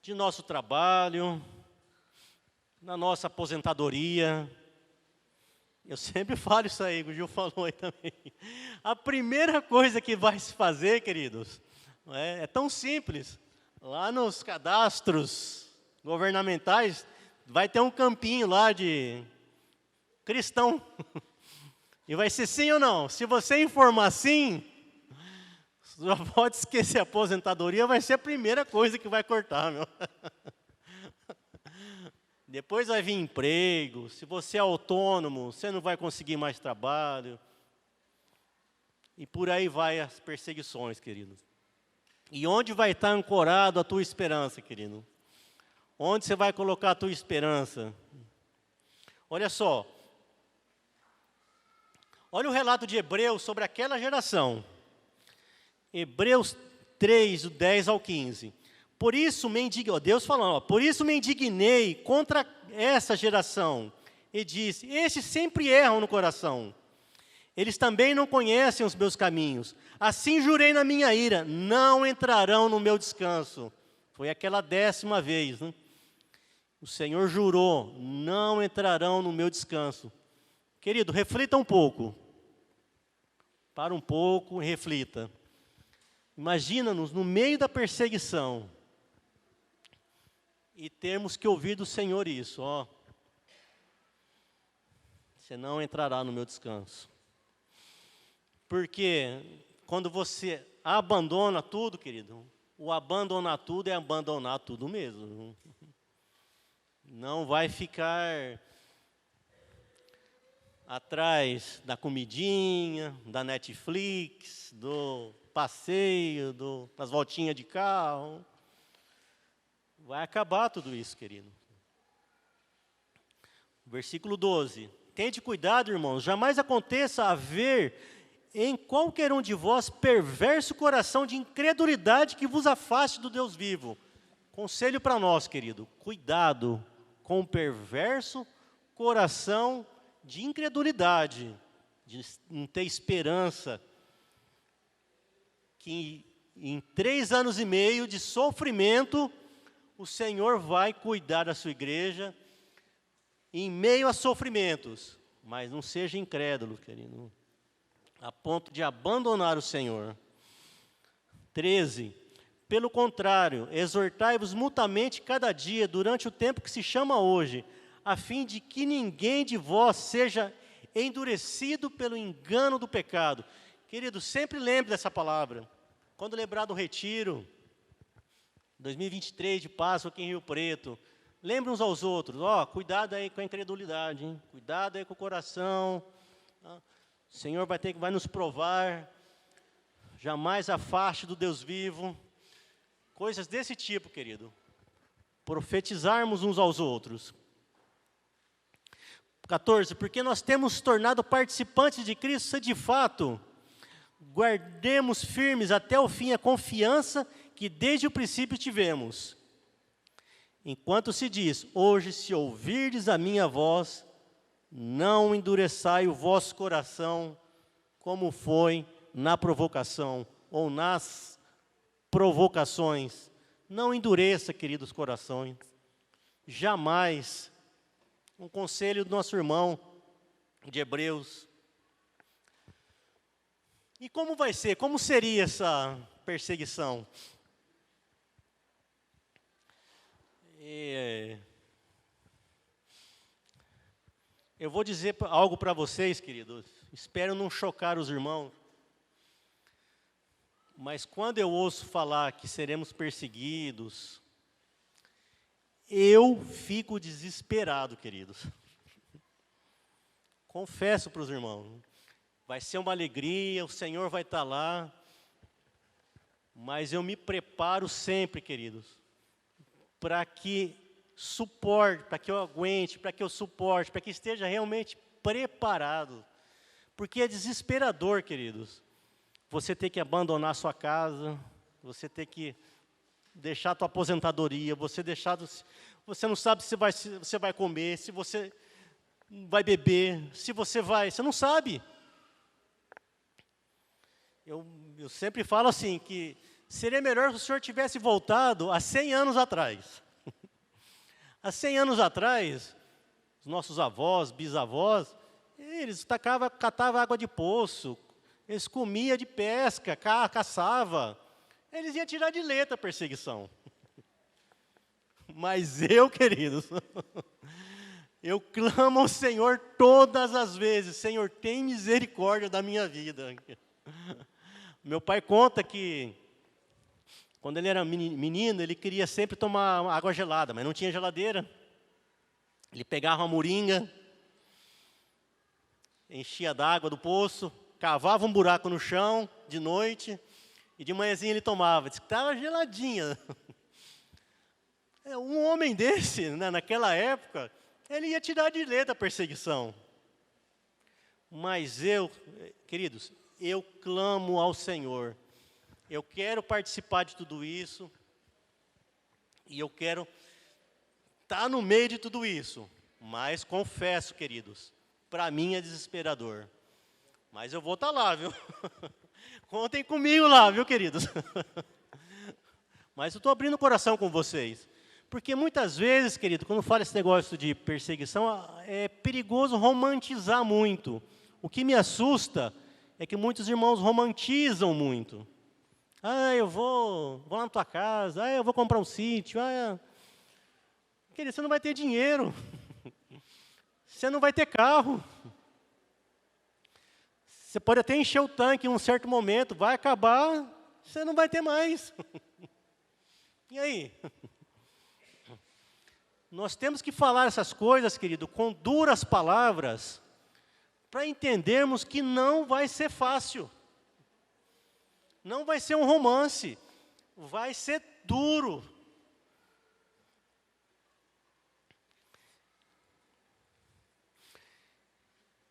de nosso trabalho, na nossa aposentadoria. Eu sempre falo isso aí, o Gil falou aí também. A primeira coisa que vai se fazer, queridos, é tão simples. Lá nos cadastros governamentais, vai ter um campinho lá de cristão. E vai ser sim ou não. Se você informar sim, já pode esquecer a aposentadoria, vai ser a primeira coisa que vai cortar, meu. Depois vai vir emprego. Se você é autônomo, você não vai conseguir mais trabalho. E por aí vai as perseguições, querido. E onde vai estar ancorado a tua esperança, querido? Onde você vai colocar a tua esperança? Olha só. Olha o relato de Hebreus sobre aquela geração. Hebreus 3, do 10 ao 15. Por isso me indignei, Deus falando, por isso me indignei contra essa geração. E disse, estes sempre erram no coração. Eles também não conhecem os meus caminhos. Assim jurei na minha ira, não entrarão no meu descanso. Foi aquela 10ª vez, né? O Senhor jurou, não entrarão no meu descanso. Querido, reflita um pouco. Para um pouco e reflita. Imagina-nos no meio da perseguição. E termos que ouvir do Senhor isso, ó. Você não entrará no meu descanso. Porque quando você abandona tudo, querido, o abandonar tudo é abandonar tudo mesmo. Não vai ficar atrás da comidinha, da Netflix, do passeio, das voltinhas de carro. Vai acabar tudo isso, querido. Versículo 12. Tende cuidado, irmãos, jamais aconteça haver em qualquer um de vós perverso coração de incredulidade que vos afaste do Deus vivo. Conselho para nós, querido, cuidado com o perverso coração de incredulidade, de não ter esperança, que em 3 anos e meio de sofrimento, o Senhor vai cuidar da sua igreja em meio a sofrimentos, mas não seja incrédulo, querido, a ponto de abandonar o Senhor. 13. Pelo contrário, exortai-vos mutuamente cada dia, durante o tempo que se chama hoje, a fim de que ninguém de vós seja endurecido pelo engano do pecado. Querido, sempre lembre dessa palavra. Quando lembrar do retiro, 2023 de Páscoa aqui em Rio Preto, lembre uns aos outros, cuidado aí com a incredulidade, hein? Cuidado aí com o coração, tá? O Senhor vai nos provar, jamais afaste do Deus vivo, coisas desse tipo, querido. Profetizarmos uns aos outros. 14, porque nós temos tornado participantes de Cristo, se de fato guardemos firmes até o fim a confiança que desde o princípio tivemos. Enquanto se diz, hoje se ouvirdes a minha voz, não endureçai o vosso coração, como foi na provocação, ou nas provocações. Não endureça, queridos corações, jamais. Um conselho do nosso irmão de Hebreus. E como vai ser? Como seria essa perseguição? Eu vou dizer algo para vocês, queridos. Espero não chocar os irmãos. Mas quando eu ouço falar que seremos perseguidos, eu fico desesperado, queridos. Confesso para os irmãos. Vai ser uma alegria, o Senhor vai estar lá. Mas eu me preparo sempre, queridos, para que suporte, para que eu aguente, para que eu suporte, para que esteja realmente preparado. Porque é desesperador, queridos, você ter que abandonar sua casa, você ter que deixar a tua aposentadoria, você não sabe se você vai comer, se você vai beber, se você não sabe. Eu sempre falo assim, que seria melhor se o senhor tivesse voltado há 100 anos atrás. Há 100 anos atrás, os nossos avós, bisavós, eles catavam água de poço, eles comiam de pesca, caçavam. Eles iam tirar de letra a perseguição. Mas eu, queridos, eu clamo ao Senhor todas as vezes, Senhor, tem misericórdia da minha vida. Meu pai conta que, quando ele era menino, ele queria sempre tomar água gelada, mas não tinha geladeira. Ele pegava uma moringa, enchia d'água do poço, cavava um buraco no chão de noite, e de manhãzinha ele tomava. Disse que estava geladinha. Um homem desse, né, naquela época, ele ia tirar de letra a perseguição. Mas eu, queridos, eu clamo ao Senhor. Eu quero participar de tudo isso. E eu quero estar no meio de tudo isso. Mas confesso, queridos, para mim é desesperador. Mas eu vou estar lá, viu? Contem comigo lá, viu, queridos? Mas eu estou abrindo o coração com vocês. Porque muitas vezes, querido, quando fala esse negócio de perseguição, é perigoso romantizar muito. O que me assusta é que muitos irmãos romantizam muito. Eu vou lá na tua casa, eu vou comprar um sítio. Querido, você não vai ter dinheiro. Você não vai ter carro. Você pode até encher o tanque em um certo momento, vai acabar, você não vai ter mais. E aí? Nós temos que falar essas coisas, querido, com duras palavras, para entendermos que não vai ser fácil. Não vai ser um romance, vai ser duro.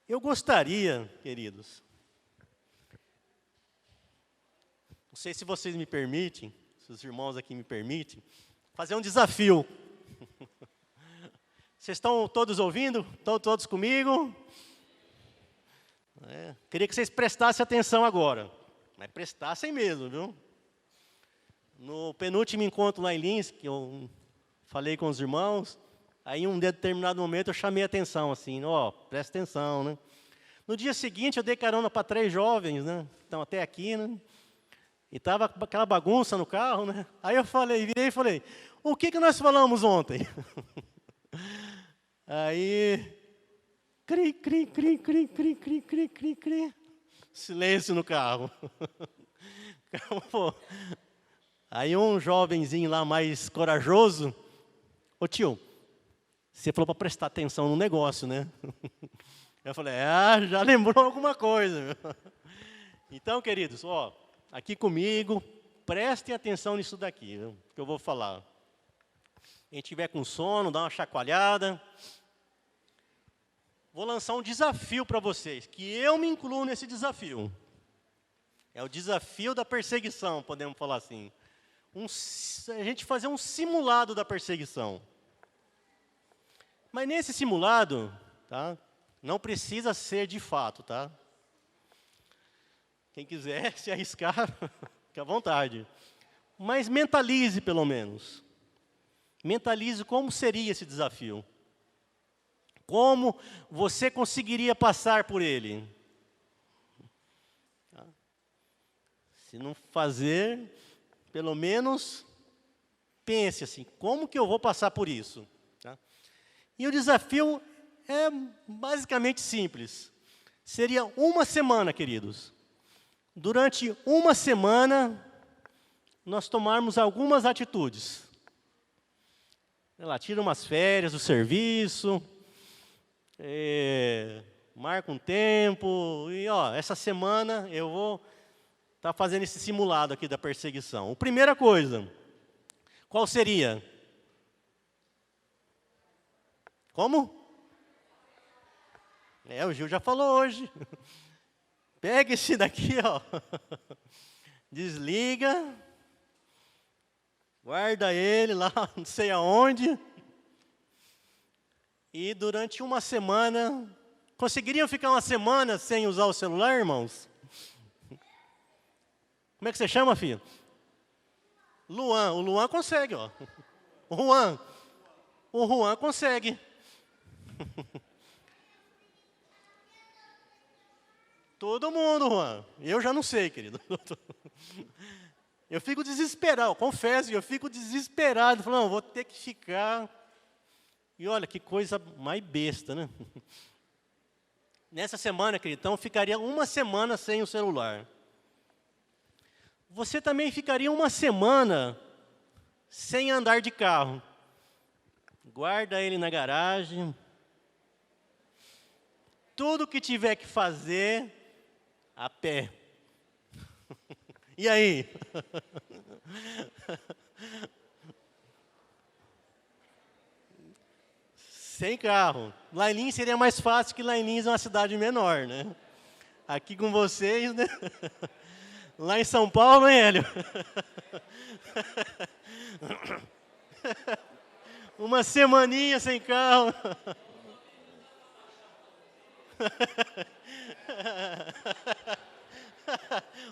Eu gostaria, queridos, não sei se vocês me permitem, se os irmãos aqui me permitem, fazer um desafio. Vocês estão todos ouvindo? Estão todos comigo? Queria que vocês prestassem atenção agora. Mas prestassem mesmo, viu? No penúltimo encontro lá em Lins, que eu falei com os irmãos, aí em um determinado momento eu chamei a atenção, assim, presta atenção, né? No dia seguinte eu dei carona para 3 jovens, né? Estão até aqui, né? E estava aquela bagunça no carro, né? Aí eu virei e falei, o que nós falamos ontem? Aí, cri, cri, cri, cri, cri, cri, cri, cri, cri. Silêncio no carro. Aí um jovenzinho lá mais corajoso, ô tio, você falou para prestar atenção no negócio, né? Eu falei, já lembrou alguma coisa. Então, queridos, aqui comigo, prestem atenção nisso daqui, viu, que eu vou falar. Quem tiver com sono, dá uma chacoalhada. Vou lançar um desafio para vocês, que eu me incluo nesse desafio. É o desafio da perseguição, podemos falar assim. A gente fazer um simulado da perseguição. Mas nesse simulado, tá, não precisa ser de fato, tá? Quem quiser se arriscar, fique à vontade. Mas mentalize, pelo menos. Mentalize como seria esse desafio. Como você conseguiria passar por ele? Se não fazer, pelo menos pense assim, como que eu vou passar por isso? Tá? E o desafio é basicamente simples. Seria uma semana, queridos. Durante uma semana, nós tomarmos algumas atitudes. Sei lá, tira umas férias do serviço, marca um tempo, e essa semana eu vou estar fazendo esse simulado aqui da perseguição. A primeira coisa, qual seria? Como? O Gil já falou hoje. Pega esse daqui, desliga, guarda ele lá, não sei aonde, e durante uma semana, conseguiriam ficar uma semana sem usar o celular, irmãos? Como é que você chama, filho? Luan, o Luan consegue, O Juan consegue. Todo mundo, Juan. Eu já não sei, querido. Eu fico desesperado, confesso, eu fico desesperado. Falando, vou ter que ficar. E olha, que coisa mais besta, né? Nessa semana, querido, então, ficaria uma semana sem o celular. Você também ficaria uma semana sem andar de carro. Guarda ele na garagem. Tudo que tiver que fazer, a pé. E aí? Sem carro. Lailins seria mais fácil, que Lailins é uma cidade menor, né? Aqui com vocês, né? Lá em São Paulo, hein, Hélio? Uma semaninha sem carro.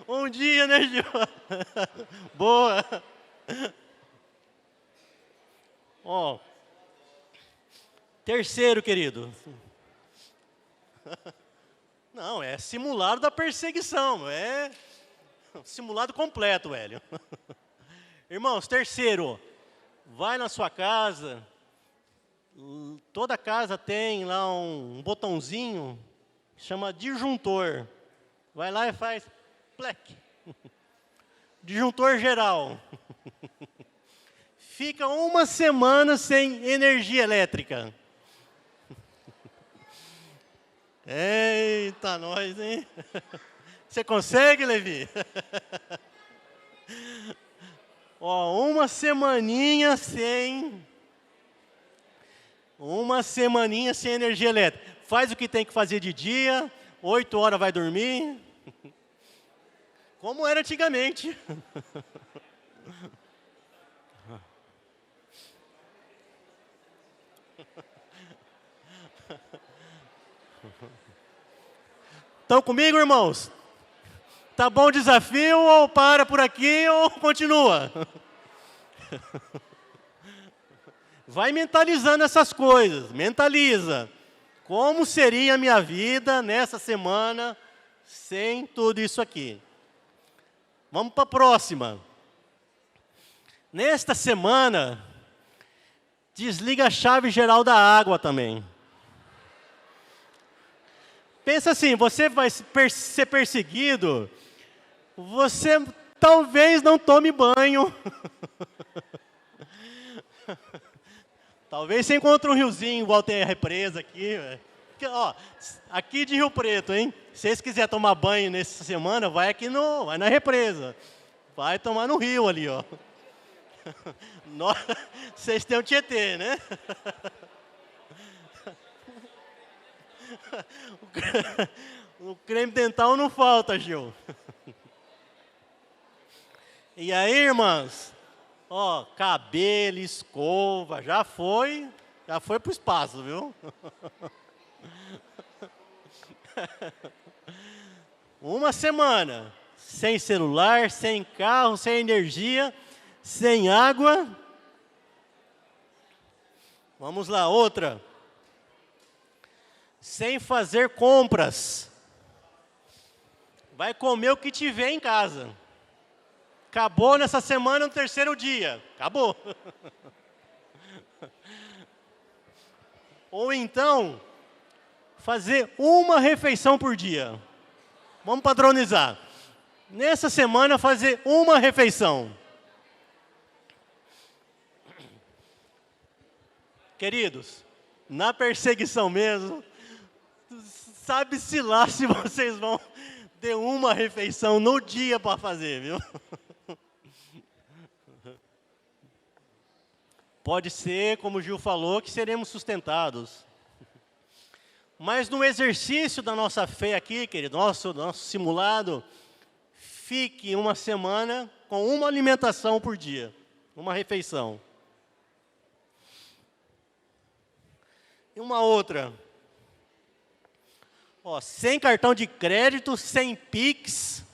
Um dia, né, Gil? Boa. Terceiro, querido. Não, é simulado da perseguição. É simulado completo, Hélio. Irmãos, terceiro. Vai na sua casa. Toda casa tem lá um botãozinho, chama disjuntor. Vai lá e faz plec. Disjuntor geral. Fica uma semana sem energia elétrica. Eita, nós, hein? Você consegue, Levi? Uma semaninha sem energia elétrica. Faz o que tem que fazer de dia, 8 horas vai dormir. Como era antigamente. Estão comigo, irmãos? Tá bom o desafio, ou para por aqui, ou continua? Vai mentalizando essas coisas, mentaliza. Como seria a minha vida nessa semana sem tudo isso aqui? Vamos para a próxima. Nesta semana, desliga a chave geral da água também. Pensa assim, você vai ser perseguido, você talvez não tome banho. Talvez você encontre um riozinho, igual tem a represa aqui. Ó, aqui de Rio Preto, hein? Se vocês quiserem tomar banho nessa semana, vai na represa. Vai tomar no rio ali, ó. Vocês têm o Tietê, né? O creme dental não falta, Gil. E aí, irmãs? Ó, cabelo, escova, já foi pro espaço, viu? Uma semana sem celular, sem carro, sem energia, sem água. Vamos lá, outra. Sem fazer compras. Vai comer o que tiver em casa. Acabou nessa semana, no terceiro dia. Acabou. Ou então, fazer uma refeição por dia. Vamos padronizar. Nessa semana, fazer uma refeição. Queridos, na perseguição mesmo, sabe-se lá se vocês vão ter uma refeição no dia para fazer, viu? Pode ser, como o Gil falou, que seremos sustentados. Mas no exercício da nossa fé aqui, querido, nosso simulado, fique uma semana com uma alimentação por dia, uma refeição. E uma outra, ó, sem cartão de crédito, sem Pix,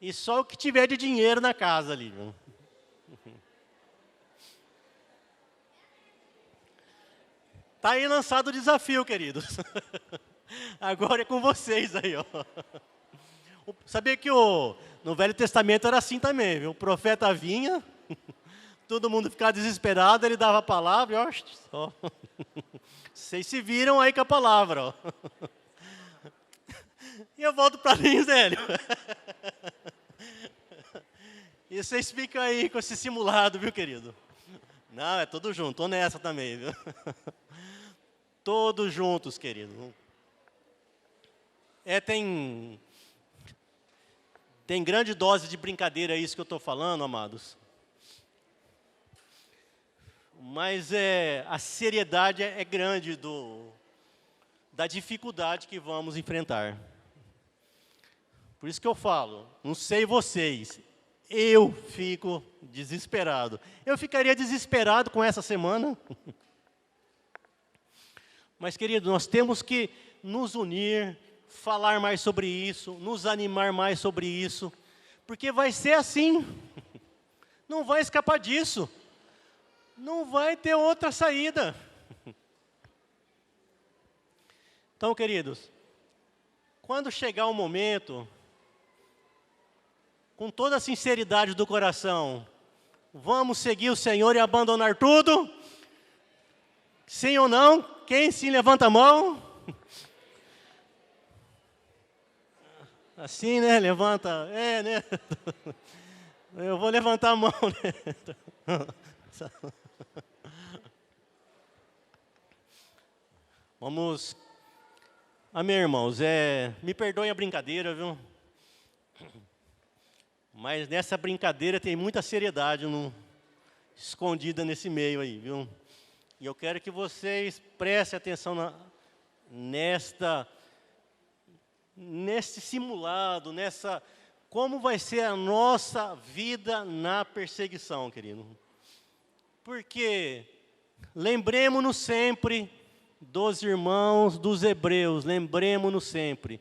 e só o que tiver de dinheiro na casa ali. Está aí lançado o desafio, queridos. Agora é com vocês aí, ó. Sabia que no Velho Testamento era assim também, viu? O profeta vinha, todo mundo ficava desesperado, ele dava a palavra, ó. Vocês se viram aí com a palavra, ó. E eu volto para mim, Zélio. E vocês ficam aí com esse simulado, viu, querido? Não, é tudo junto, tô nessa também, viu? Todos juntos, querido. Tem grande dose de brincadeira isso que eu estou falando, amados. Mas a seriedade é grande da dificuldade que vamos enfrentar. Por isso que eu falo, não sei vocês, eu fico desesperado. Eu ficaria desesperado com essa semana. Mas, querido, nós temos que nos unir, falar mais sobre isso, nos animar mais sobre isso, porque vai ser assim. Não vai escapar disso. Não vai ter outra saída. Então, queridos, quando chegar o momento, com toda a sinceridade do coração, vamos seguir o Senhor e abandonar tudo? Sim ou não? Quem sim, levanta a mão. Assim, né? Levanta. Né? Eu vou levantar a mão, né? Vamos. Amém, irmãos. Me perdoem a brincadeira, viu? Mas nessa brincadeira tem muita seriedade escondida nesse meio aí, viu? E eu quero que vocês prestem atenção nesse simulado, como vai ser a nossa vida na perseguição, querido. Porque lembremos-nos sempre dos irmãos dos hebreus, lembremos-nos sempre,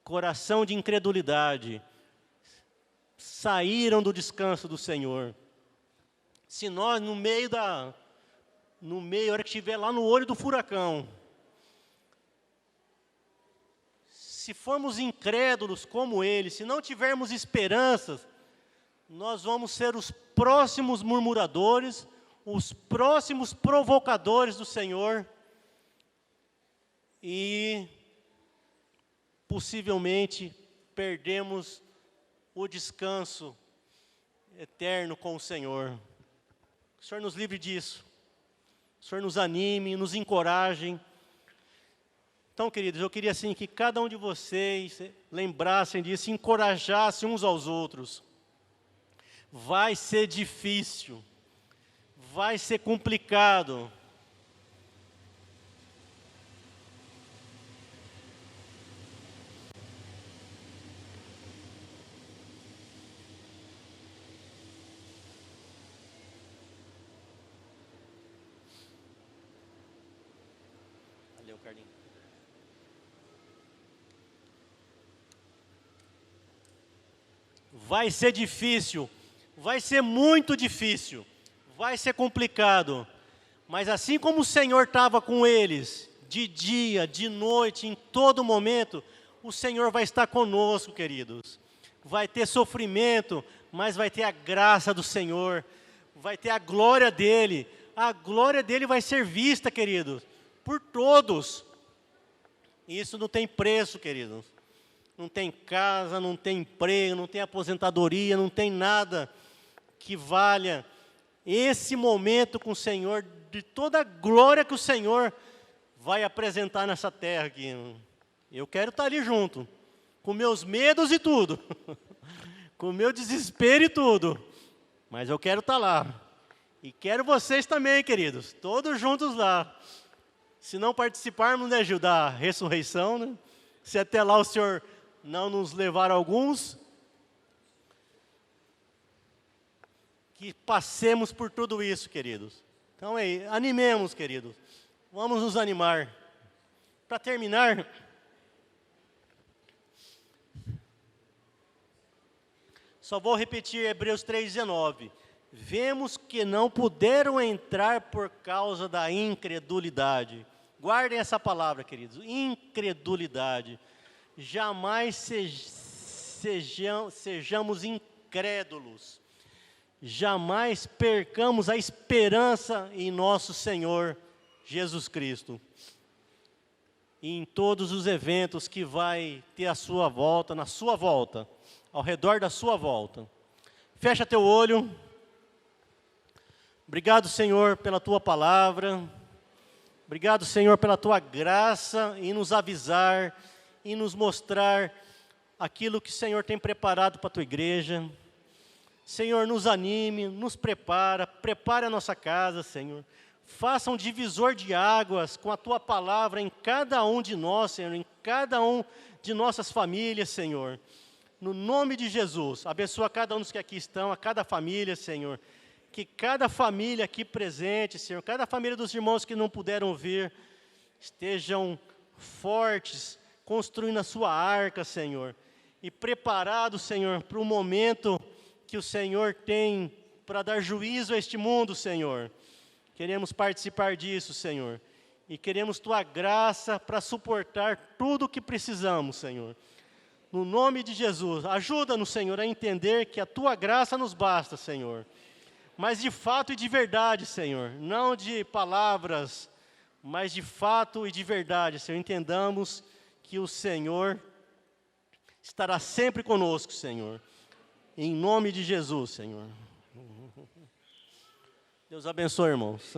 coração de incredulidade, saíram do descanso do Senhor. Se nós, no meio, a hora que estiver lá no olho do furacão, se formos incrédulos como eles, se não tivermos esperanças, nós vamos ser os próximos murmuradores, os próximos provocadores do Senhor, e possivelmente perdemos o descanso eterno com o Senhor. O Senhor nos livre disso. O Senhor nos anime, nos encoraje. Então, queridos, eu queria assim que cada um de vocês lembrassem disso, encorajassem uns aos outros. Vai ser difícil, vai ser complicado. Valeu, Carlinhos. Vai ser difícil, vai ser muito difícil, vai ser complicado, mas assim como o Senhor estava com eles, de dia, de noite, em todo momento, o Senhor vai estar conosco, queridos. Vai ter sofrimento, mas vai ter a graça do Senhor, vai ter a glória dEle vai ser vista, queridos, por todos. Isso não tem preço, queridos. Não tem casa, não tem emprego, não tem aposentadoria, não tem nada que valha esse momento com o Senhor, de toda a glória que o Senhor vai apresentar nessa terra aqui. Eu quero estar ali junto, com meus medos e tudo, com meu desespero e tudo, mas eu quero estar lá. E quero vocês também, queridos, todos juntos lá. Se não participarmos, né, Gil, da ressurreição, né? Se até lá o Senhor não nos levar alguns, que passemos por tudo isso, queridos. Então, animemos, queridos. Vamos nos animar. Para terminar, só vou repetir Hebreus 3,19. Vemos que não puderam entrar por causa da incredulidade. Guardem essa palavra, queridos, incredulidade. Jamais sejamos incrédulos. Jamais percamos a esperança em nosso Senhor Jesus Cristo. E em todos os eventos que vai ter a sua volta, na sua volta, ao redor da sua volta. Fecha teu olho. Obrigado, Senhor, pela Tua palavra. Obrigado, Senhor, pela Tua graça em nos avisar, em nos mostrar aquilo que o Senhor tem preparado para a Tua igreja. Senhor, nos anime, nos prepare a nossa casa, Senhor. Faça um divisor de águas com a Tua palavra em cada um de nós, Senhor, em cada um de nossas famílias, Senhor. No nome de Jesus, abençoa cada um dos que aqui estão, a cada família, Senhor. Que cada família aqui presente, Senhor, cada família dos irmãos que não puderam vir, estejam fortes, construindo a sua arca, Senhor. E preparados, Senhor, para o momento que o Senhor tem para dar juízo a este mundo, Senhor. Queremos participar disso, Senhor. E queremos Tua graça para suportar tudo o que precisamos, Senhor. No nome de Jesus, ajuda-nos, Senhor, a entender que a Tua graça nos basta, Senhor. Mas de fato e de verdade, Senhor. Não de palavras, mas de fato e de verdade, Senhor. Entendamos que o Senhor estará sempre conosco, Senhor. Em nome de Jesus, Senhor. Deus abençoe, irmãos.